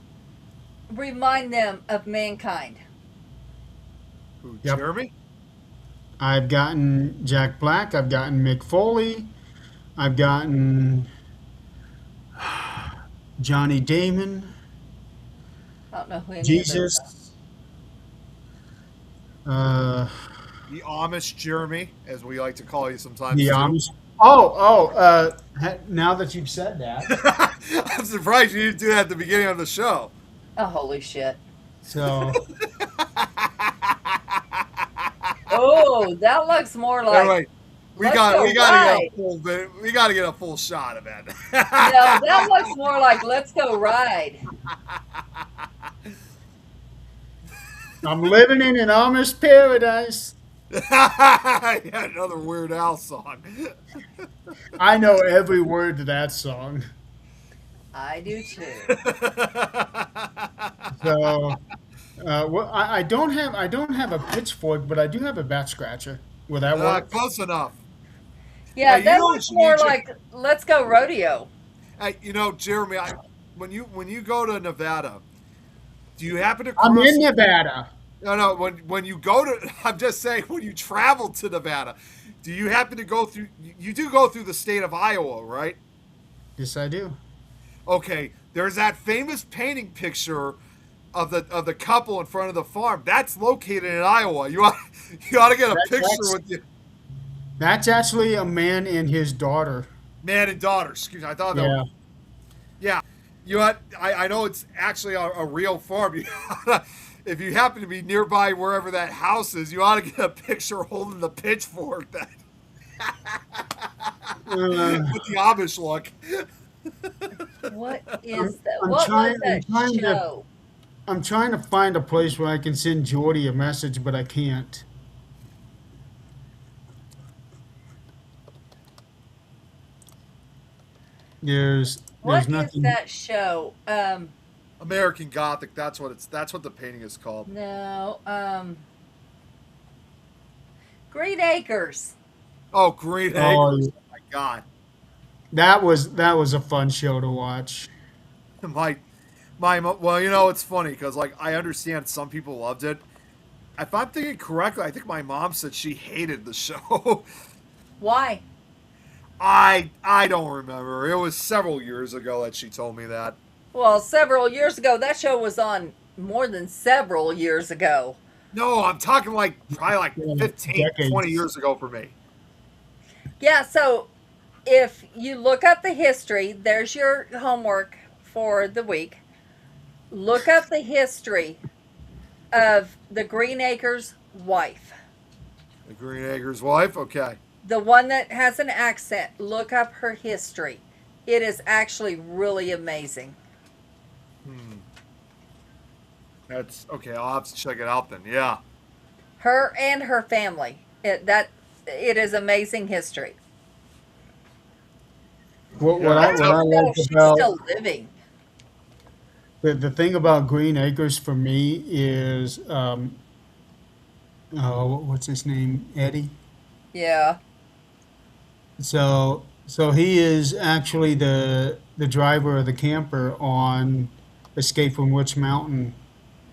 remind them of mankind. Who, Yep. Jeremy? I've gotten Jack Black. I've gotten Mick Foley. I've gotten Johnny Damon. I don't know who any of those Jesus. The Amish Jeremy, as we like to call you sometimes. The too. Amish. Now that you've said that, I'm surprised you didn't do that at the beginning of the show. are. Oh, holy shit. so Oh, that looks more like. Anyway, we let's got go we got to ride. get a full bit. We got to get a full shot of it. No, that looks more like let's go ride. I'm living in an Amish paradise. Yeah, another Weird Al song. I know every word to that song. I do too. So, I don't have a pitchfork, but I do have a bat scratcher. Will that work? Close enough. Yeah, you that know looks what you more need to- like let's go rodeo. Hey, Jeremy, when you go to Nevada, do you happen to I'm cross? in Nevada. No. When you go to, I'm just saying, when you travel to Nevada, do you happen to go through? You do go through the state of Iowa, right? Yes, I do. Okay. There's that famous painting picture of the couple in front of the farm. That's located in Iowa. You ought to get a picture That's with you, that's actually a man and his daughter. man and daughter. Excuse me. I thought that. Yeah. Yeah. I know it's actually a real farm. If you happen to be nearby wherever that house is, you ought to get a picture holding the pitchfork that Uh, with the Amish look. What I'm, is that? I'm What was trying. I'm that trying to. show? I'm trying to find a place where I can send Jordy a message, but I can't. There's What is nothing. that show? American Gothic. That's what the painting is called. No. Green Acres. Oh, Green Oh, Acres. Oh my God. that was a fun show to watch. My well, it's funny because like I understand some people loved it. If I'm thinking correctly, I think my mom said she hated the show. Why? I don't remember. It was several years ago that she told me that. Well, several years ago. That show was on more than several years ago. No, I'm talking like probably like Yeah, 15, 20 decades. years ago for me. Yeah, so if you look up the history, there's your homework for the week. Look up the history of the Green Acres wife. The Green Acres wife. Okay. The one that has an accent. Look up her history. It is actually really amazing. That's okay. I'll have to check it out then. Yeah. Her and her family. It is amazing history. What Yeah. what I I don't what I even know like if she's about still living. the thing about Green Acres for me is what's his name? Eddie. Yeah. So he is actually the driver of the camper on Escape from Witch Mountain,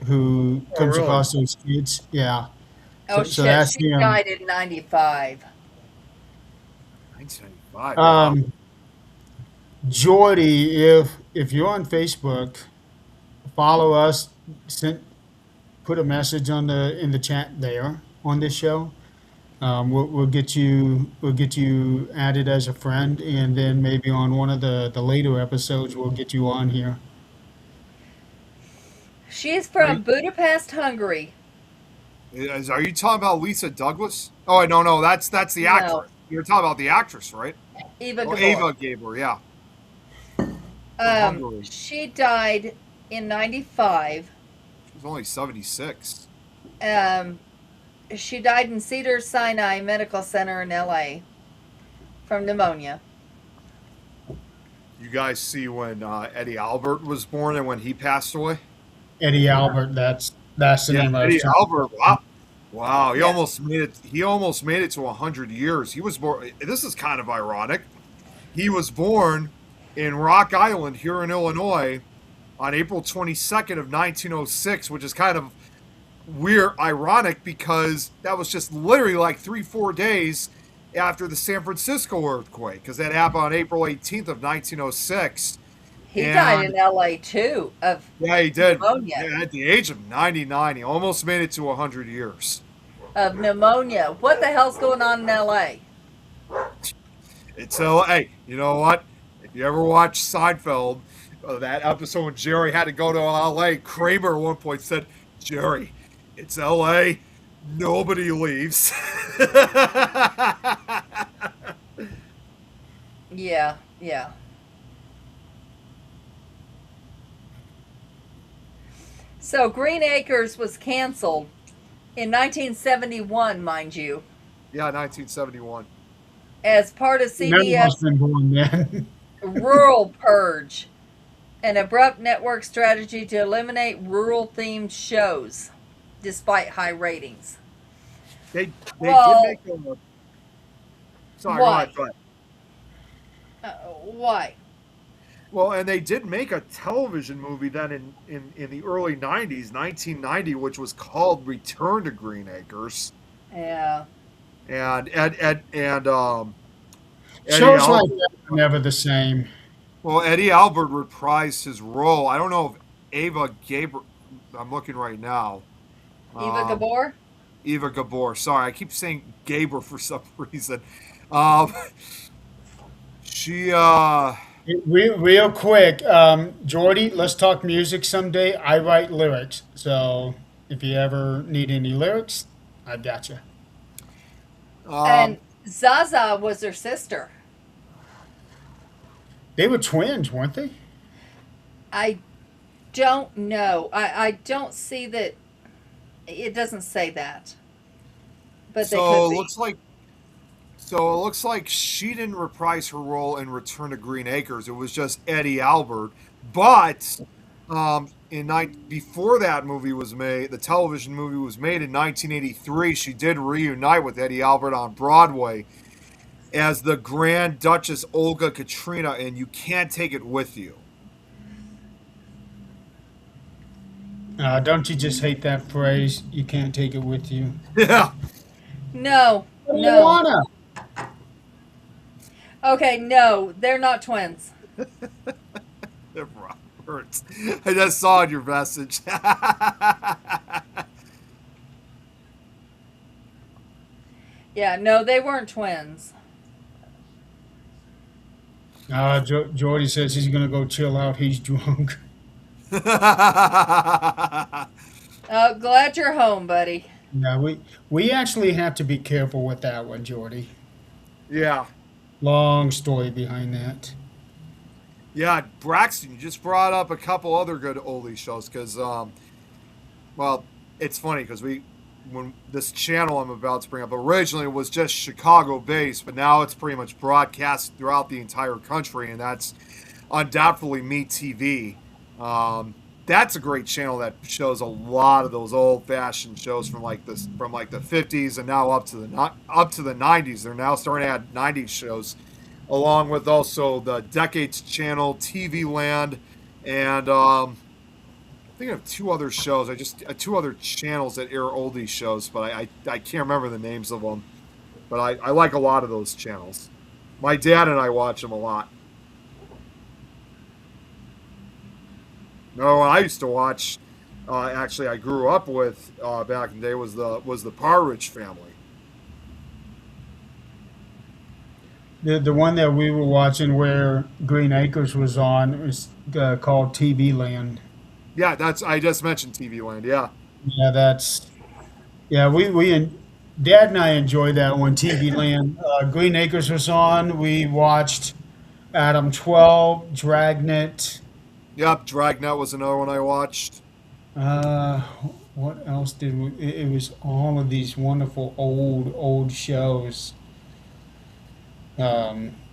who Oh, comes really? across those kids. Yeah. Oh So shit, that's she him. died in 95. 1975. Wow. Um, Jordy, if you're on Facebook, follow us. Send Put a message in the chat there on this show. We'll get you added as a friend, and then maybe on one of the later episodes we'll get you on here. She's Right? from Budapest, Hungary. Are you talking about Lisa Douglas? Oh, no. That's the No, actress. You're talking about the actress, right? Eva Oh, Gabor. Ava Gabor. Yeah. From Hungary. She died in 95. She was only 76. Um, she died in Cedar Sinai Medical Center in LA from pneumonia. You guys see when Eddie Albert was born and when he passed away? Eddie Albert. That's the Yeah, name I was Eddie trying. Albert. Wow. Wow, he Yeah. almost made it. He almost made it to 100 years. He was born. This is kind of ironic. He was born in Rock Island here in Illinois on April 22nd of 1906, which is kind of weird, ironic because that was just literally like 3-4 days after the San Francisco earthquake, because that happened on April 18th of 1906. He died And in LA too of yeah, he did. pneumonia. Yeah, at the age of 99, he almost made it to 100 years. Of pneumonia. What the hell's going on in LA? It's Hey, you know what? If you ever watch Seinfeld, that episode when Jerry had to go to LA, Kramer at one point said, "Jerry, it's LA. Nobody leaves." Yeah, yeah. So Green Acres was canceled in 1971, mind you, Yeah, 1971. as part of None of us CBS been born then. Rural Purge, an abrupt network strategy to eliminate rural-themed shows, despite high ratings. They Well, did make a. Sorry, why? go ahead. Why? Well, and they did make a television movie then in the early 90s, 1990, which was called Return to Green Acres. Yeah. And Eddie Shows like Albert, that are never the same. well, Eddie Albert reprised his role. I don't know if Ava Gabriel, I'm looking right now. Eva Um, Gabor? Eva Gabor. Sorry, I keep saying Gabor for some reason. Um, she, Real quick, Jordy, let's talk music someday. I write lyrics, so if you ever need any lyrics, I got you. um, And Zaza was her sister. They were twins, weren't they? I don't know. I don't see that. It doesn't say that. But they so could it be. looks like So it looks like she didn't reprise her role in Return to Green Acres. It was just Eddie Albert. But before that movie was made, the television movie was made in 1983. She did reunite with Eddie Albert on Broadway as the Grand Duchess Olga Katrina in You Can't Take It With You. Don't you just hate that phrase? You can't take it with you. Yeah. No, What do you no. wanna? Okay, no, they're not twins. Robert. I just saw your message. Yeah, no, they weren't twins. Jordy says he's gonna go chill out. He's drunk. Glad you're home, buddy. Yeah, we actually have to be careful with that one, Jordy. Yeah. Long story behind that. Yeah, Braxton, you just brought up a couple other good oldie shows because, well, it's funny because when this channel I'm about to bring up originally was just Chicago based, but now it's pretty much broadcast throughout the entire country, and that's undoubtedly MeTV. That's a great channel that shows a lot of those old fashioned shows from like the 50s and now up to the 90s. They're now starting to add 90s shows, along with also the Decades Channel, TV Land, and I think of two other shows. Two other channels that air oldie shows, but I can't remember the names of them. But I like a lot of those channels. My dad and I watch them a lot. No, I used to watch. Actually, I grew up with back in the day was the Partridge Family. The one that we were watching where Green Acres was on was called TV Land. Yeah, I just mentioned TV Land. Yeah, Yeah, Dad and I enjoyed that one. TV Land. Green Acres was on. We watched Adam 12, Dragnet. yep. Dragnet was another one I watched. Uh, what else did we? It was all of these wonderful old shows.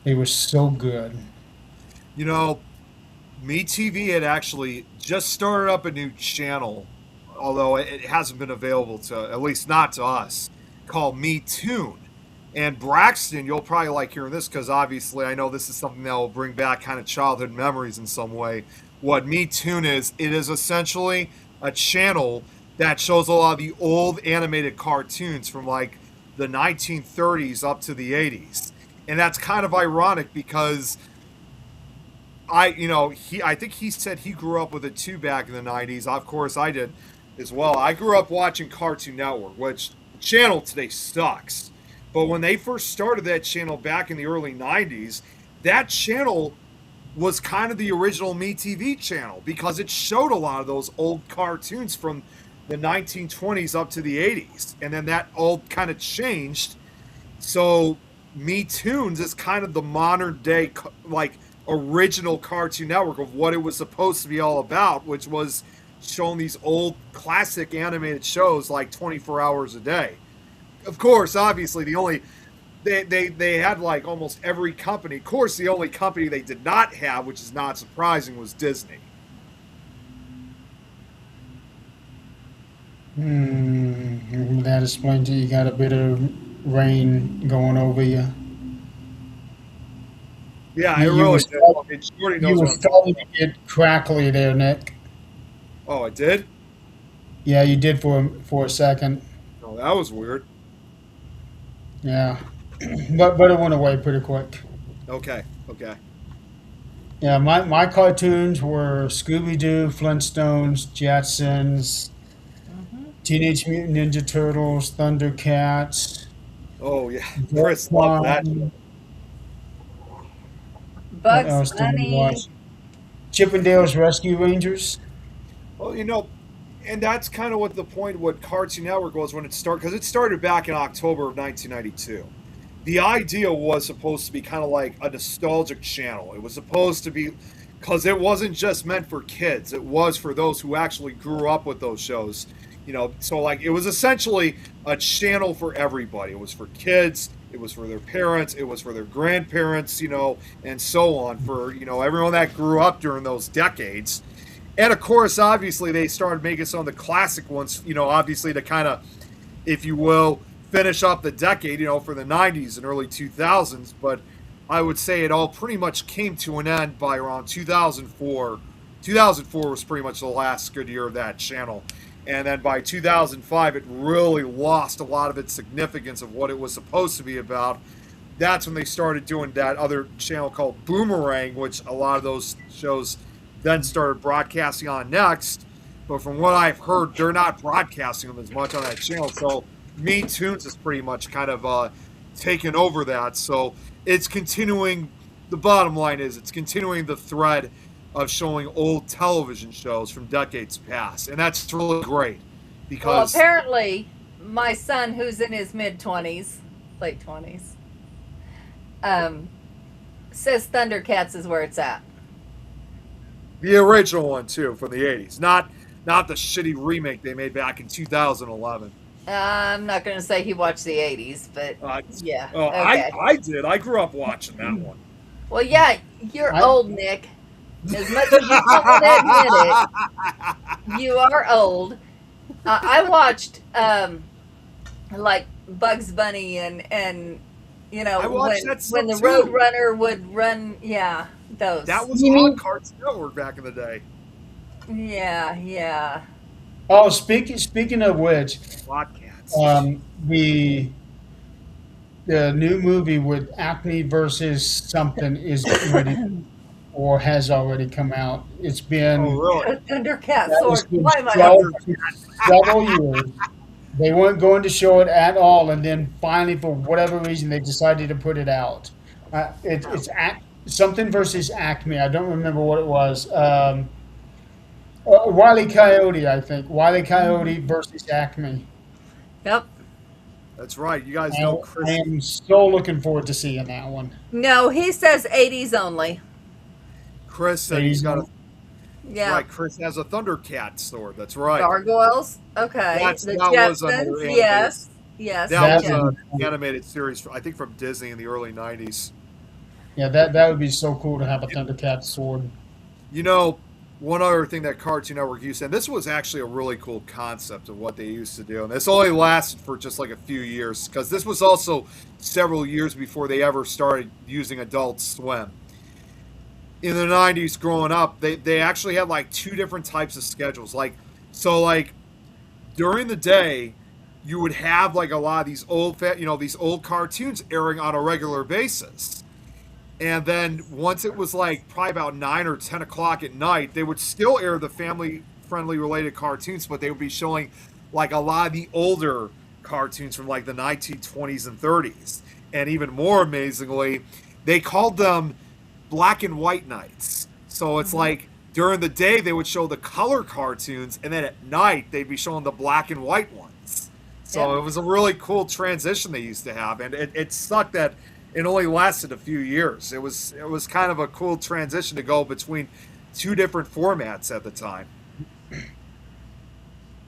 They were so good. You know, MeTV had actually just started up a new channel, although it hasn't been available to, at least not to us, called MeTune. And Braxton, you'll probably like hearing this because obviously I know this is something that will bring back kind of childhood memories in some way. What MeTune is, it is essentially a channel that shows a lot of the old animated cartoons from like the 1930s up to the 80s. And that's kind of ironic because I think he said he grew up with it too back in the 90s. Of course, I did as well. I grew up watching Cartoon Network, which the channel today sucks. But when they first started that channel back in the early 90s, that channel was kind of the original MeTV channel because it showed a lot of those old cartoons from the 1920s up to the 80s. And then that all kind of changed. So MeToons is kind of the modern day, like, original Cartoon Network of what it was supposed to be all about, which was showing these old classic animated shows like 24 hours a day. Of course, obviously, they had like almost every company. Of course, the only company they did not have, which is not surprising, was Disney. That explains it. You got a bit of rain going over you. Yeah, it You really were did. start- Okay, Shorty you knows were what I'm starting talking to get crackly there, Nick. about. Oh, I did? Yeah, you did for a second. Oh, that was weird. Yeah, but it went away pretty quick. Okay, okay. Yeah, my cartoons were Scooby Doo, Flintstones, Jetsons, Hmm. Teenage Mutant Ninja Turtles, Thundercats, Oh, yeah. Chris loved that. Voltron. What Bugs else did we Bunny. watch? Chippendales Rescue Rangers. Well, and that's kind of what the point of what Cartoon Network was when it started, because it started back in October of 1992. The idea was supposed to be kind of like a nostalgic channel. It was supposed to be, because it wasn't just meant for kids, it was for those who actually grew up with those shows. So like it was essentially a channel for everybody. It was for kids, it was for their parents, it was for their grandparents, and so on, for, everyone that grew up during those decades. And of course, obviously, they started making some of the classic ones, obviously to kind of, if you will, finish up the decade, for the 90s and early 2000s. But I would say it all pretty much came to an end by around 2004. 2004 was pretty much the last good year of that channel. And then by 2005, it really lost a lot of its significance of what it was supposed to be about. That's when they started doing that other channel called Boomerang, which a lot of those shows then started broadcasting on next. But from what I've heard, they're not broadcasting them as much on that channel. So Me Tunes has pretty much kind of taken over that. So it's continuing. The bottom line is it's continuing the thread of showing old television shows from decades past. And that's really great Well, because apparently, my son, who's in his mid-20s, late 20s, says Thundercats is where it's at. the original one, too, from the 80s. Not the shitty remake they made back in 2011. I'm not going to say he watched the 80s, but yeah. Oh, Okay. I did. I grew up watching that one. Well, yeah, you're I- old, Nick. As much as you don't want to admit it, you are old. I watched like Bugs Bunny and I watched that when the stuff, too. Roadrunner would run. Yeah, those. That was You on mean- Cartoon Network back in the day. Yeah. Oh, speaking of which, Podcasts. the new movie with Acme versus something is ready or has already come out. It's been Oh, really? A Thundercat that was sword. been Why am I? shelved for several years. They weren't going to show it at all, and then finally, for whatever reason, they decided to put it out. It's something versus Acme. I don't remember what it was. Wile E. Coyote, I think. Wile E. Coyote versus Acme. Yep. That's right. You guys know Chris. I am so looking forward to seeing that one. No, he says 80s only. Chris said he's got a. Yeah. Right, Chris has a Thundercat sword. That's right. Gargoyles. Okay. That The was another Jetsons. animated- Yes. Yes. That That's was a- an animated series, I think, from Disney in the early 90s. Yeah, that would be so cool to have a Thundercat sword. One other thing that Cartoon Network used, and this was actually a really cool concept of what they used to do, and this only lasted for just like a few years, because this was also several years before they ever started using Adult Swim. In the 90s, growing up, they actually had like two different types of schedules. Like during the day, you would have like a lot of these these old cartoons airing on a regular basis. And then once it was like probably about 9 or 10 o'clock at night, they would still air the family-friendly related cartoons, but they would be showing like a lot of the older cartoons from like the 1920s and 30s. And even more amazingly, they called them black and white nights. So it's like during the day they would show the color cartoons, and then at night they'd be showing the black and white ones. So Yeah. it was a really cool transition they used to have, and it sucked that it only lasted a few years. It was kind of a cool transition to go between two different formats at the time.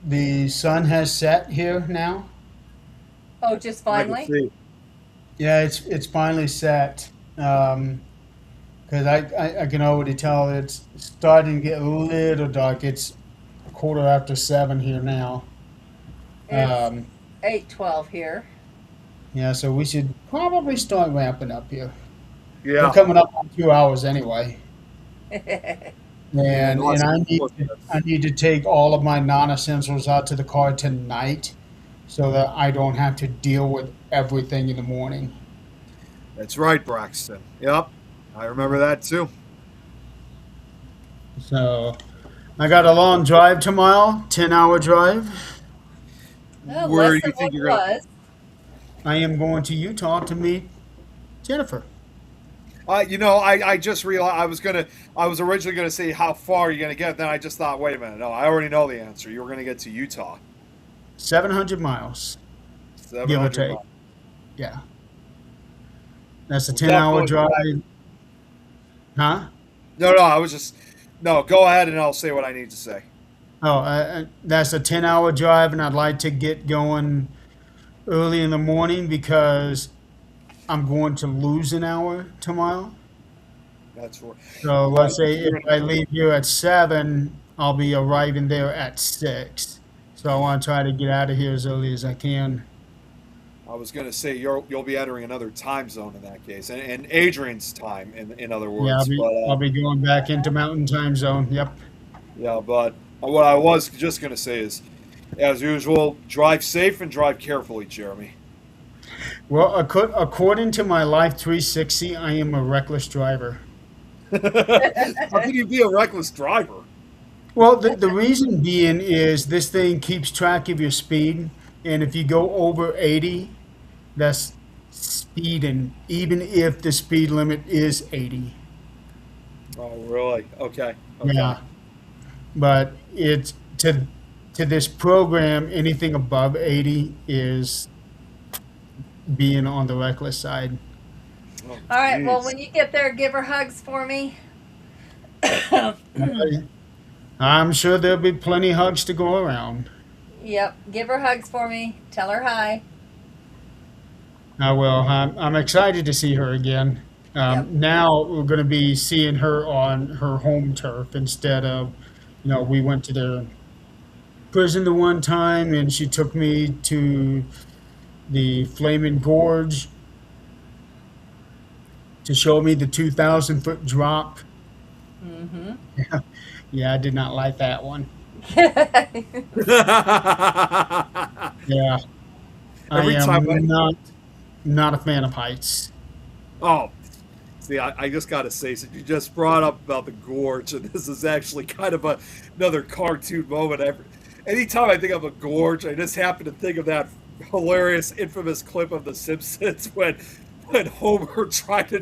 The sun has set here now. Oh, just I can finally? see. Yeah, it's finally set. Because I can already tell it's starting to get a little dark. It's 7:15 here now. It's Um, 8:12 here. yeah, so we should probably start wrapping up here. We're Yeah. coming up on 2 hours anyway. And lots of I people- need to take all of my non-essentials out to the car tonight so that I don't have to deal with everything in the morning. That's right, Braxton. Yep. I remember that too. So I got a long drive tomorrow, 10-hour drive. Oh, Where less do you than think what you're it going? was. I am going to Utah to meet Jennifer. I just realized I was originally gonna say how far you're gonna get. Then I just thought, wait a minute, no, I already know the answer. You were gonna get to Utah. 700 miles, give or 700 take. miles. Yeah. That's a Was that 10-hour both- drive. Huh? No, I was just no. Go ahead, and I'll say what I need to say. Oh, that's a 10-hour drive, and I'd like to get going early in the morning because I'm going to lose an hour tomorrow. That's right. So let's say if I leave here at 7, I'll be arriving there at 6. So I want to try to get out of here as early as I can. I was gonna say you'll be entering another time zone in that case, and Adrian's time, in other words. Yeah, But I'll be going back into Mountain Time Zone. Yep. yeah, but what I was just gonna say is, as usual, drive safe and drive carefully, Jeremy. Well, according to my Life 360, I am a reckless driver. How can you be a reckless driver? Well, the reason being is this thing keeps track of your speed, and if you go over 80, that's speeding, even if the speed limit is 80. Oh, really? Okay. Yeah, but it's to this program, anything above 80 is being on the reckless side. Oh, All right. Well, jeez. when you get there, give her hugs for me. I'm sure there'll be plenty of hugs to go around. Yep. Give her hugs for me. Tell her hi. I will. I'm excited to see her again. Yep. Now we're going to be seeing her on her home turf instead of, we went to the prison the one time and she took me to the Flaming Gorge to show me the 2,000-foot drop. Mm-hmm. Yeah, I did not like that one. Yeah, Every I time am not a fan of heights. Oh, see, I just got to say, since you just brought up about the gorge, and this is actually kind of another cartoon moment. Anytime I think of a gorge, I just happen to think of that hilarious, infamous clip of The Simpsons when Homer tried to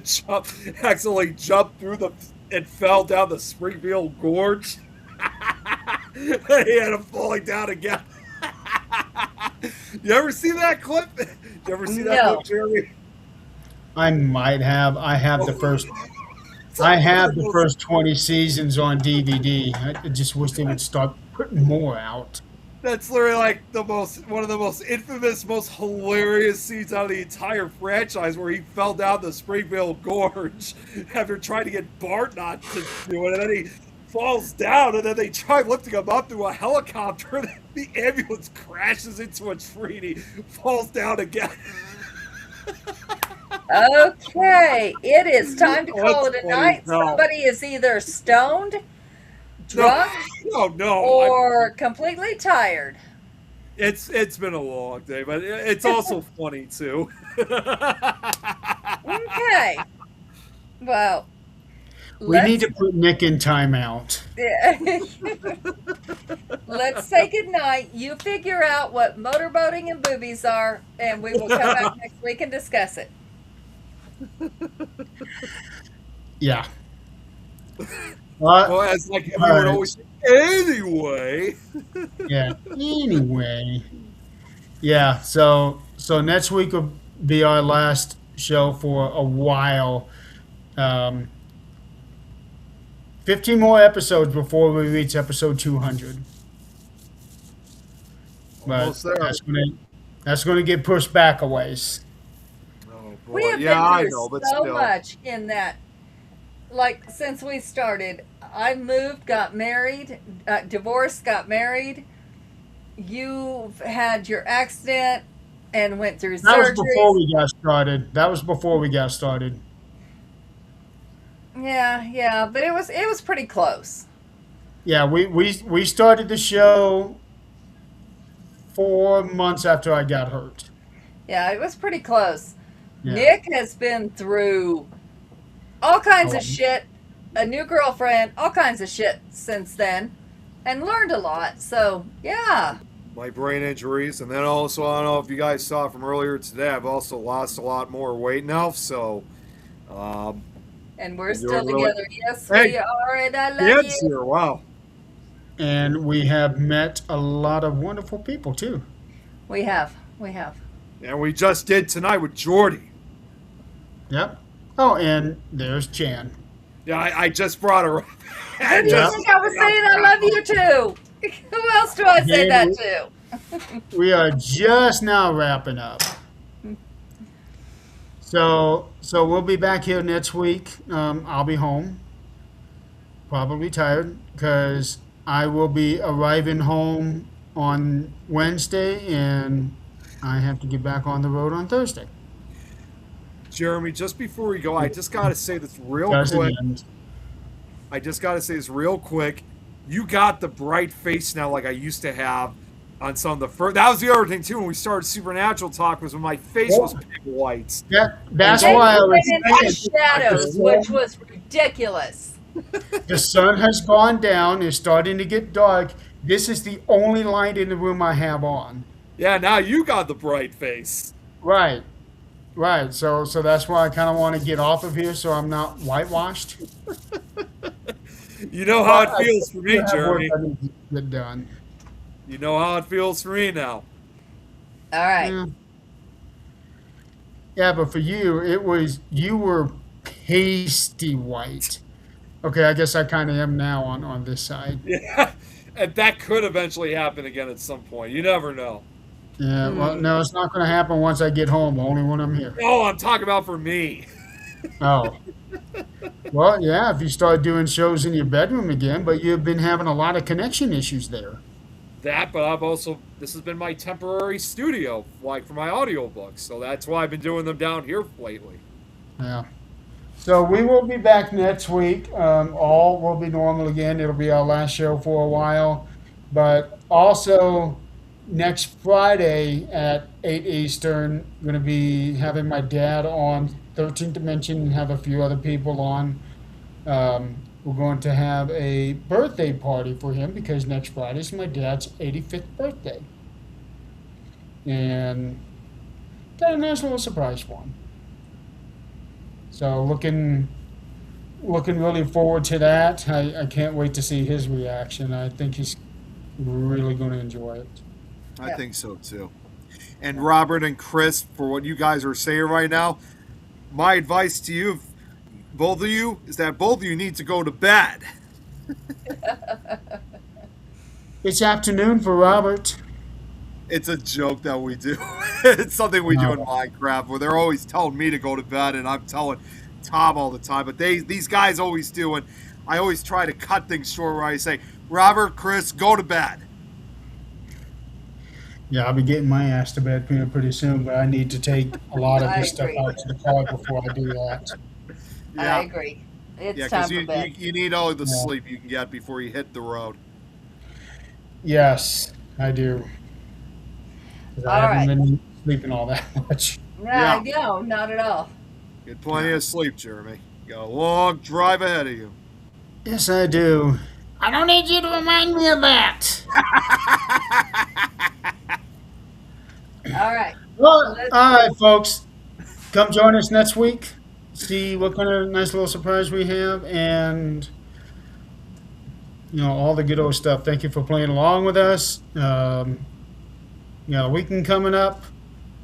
accidentally jumped through and fell down the Springfield Gorge. He had him falling down again. You ever see that clip? You ever see that No. clip, Jeremy? I might have. I have the first 20 seasons on DVD. I just wish they would start putting more out. That's literally like one of the most infamous, most hilarious scenes out of the entire franchise, where he fell down the Springfield Gorge after trying to get Bart not to do it, and then he falls down, and then they try lifting him up through a helicopter, and the ambulance crashes into a tree, and he falls down again. Okay, it is time to call That's it a funny night. as hell. Somebody is either stoned, drunk, No, or completely tired. it's been a long day, but it's also funny too. Okay. Well, We need to put Nick in timeout. let's say goodnight. You figure out what motorboating and boobies are, and we will come back next week and discuss it. Yeah. Well, as like everyone always say, anyway. Yeah. Anyway. Yeah. So next week will be our last show for a while. 15 more episodes before we reach episode 200. But Almost there. that's gonna get pushed back a ways. Oh boy, We have yeah, I been know, through but so still. much in that. Like, since we started, I moved, got married, divorced, got married. You had your accident and went through That was surgery. before we got started. Yeah, but it was pretty close. Yeah, we started the show 4 months after I got hurt. Yeah, it was pretty close. Yeah. Nick has been through all kinds Oh, of shit, a new girlfriend, all kinds of shit since then, and learned a lot. So, yeah. My brain injuries, and then also I don't know if you guys saw from earlier today, I've also lost a lot more weight now. So, um, And we're you're still really- together. Yes, Hey, we are, and I love kids you. here, wow. And we have met a lot of wonderful people too. We have. We have. And we just did tonight with Jordy. Yep. Oh, and there's Jan. Yeah, I just brought her up. Who do you Yeah. think I was saying I love you to? Who else do I say that to? We are just now wrapping up. So we'll be back here next week. I'll be home, probably tired, because I will be arriving home on Wednesday, and I have to get back on the road on Thursday. Jeremy, just before we go, I just got to say this real Doesn't quick. end. I just got to say this real quick. You got the bright face now like I used to have on some of the first. That was the other thing, too, when we started Supernatural Talk, was when my face was pink whites. That's Then why I you was went into saying shadows, which was ridiculous. the sun has gone down. It's starting to get dark. This is the only light in the room I have on. Yeah, now you got the bright face. Right. Right. So that's why I kind of want to get off of here so I'm not whitewashed. You know how it I feels for me, still have work Jeremy. I need to get done. You know how it feels for me now. All right. Yeah. Yeah, but for you, you were pasty white. Okay, I guess I kind of am now on this side. Yeah, and that could eventually happen again at some point. You never know. Yeah, well, no, it's not going to happen once I get home, only when I'm here. Oh, I'm talking about for me. Oh. Well, yeah, if you start doing shows in your bedroom again, but you've been having a lot of connection issues there. That, but I've also, this has been my temporary studio, like for my audiobooks. So that's why I've been doing them down here lately. Yeah. So we will be back next week. All will be normal again. It'll be our last show for a while. But also, next Friday at 8 Eastern, I'm going to be having my dad on 13th Dimension and have a few other people on. We're going to have a birthday party for him because next Friday is my dad's 85th birthday. And got a nice little surprise for him. So looking really forward to that. I can't wait to see his reaction. I think he's really going to enjoy it. I Yeah. think so too. And Robert and Chris, for what you guys are saying right now, my advice to you, both of you, is that both of you need to go to bed. It's afternoon for Robert. It's a joke that we do. It's something we do in Minecraft where they're always telling me to go to bed and I'm telling Tom all the time. But these guys always do, and I always try to cut things short where I say, Robert, Chris, go to bed. Yeah, I'll be getting my ass to bed pretty soon, but I need to take a lot of I this stuff agree. out to the car before I do that. I agree. It's Yeah, time because for bed. you need all the Yeah. sleep you can get before you hit the road. Yes, I do. 'Cause I All haven't been sleeping all that much. No, not at all. Get plenty of sleep, Jeremy. You got a long drive ahead of you. Yes, I do. I don't need you to remind me of that. All right. Well, all right, folks. Come join us next week. See what kind of nice little surprise we have, and all the good old stuff. Thank you for playing along with us. Weekend coming up.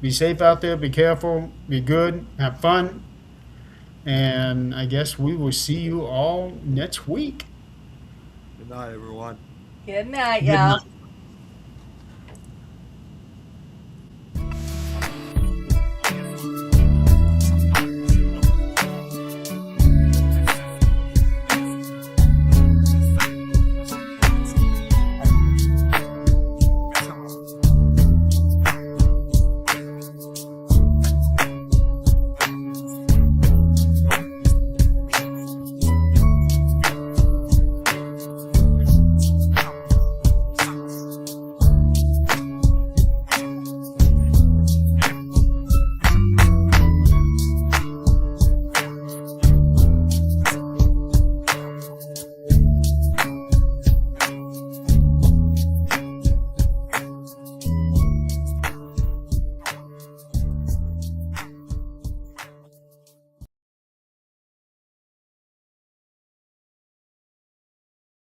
Be safe out there. Be careful. Be good. Have fun. And I guess we will see you all next week. Good night, everyone. Good night, Good y'all. night.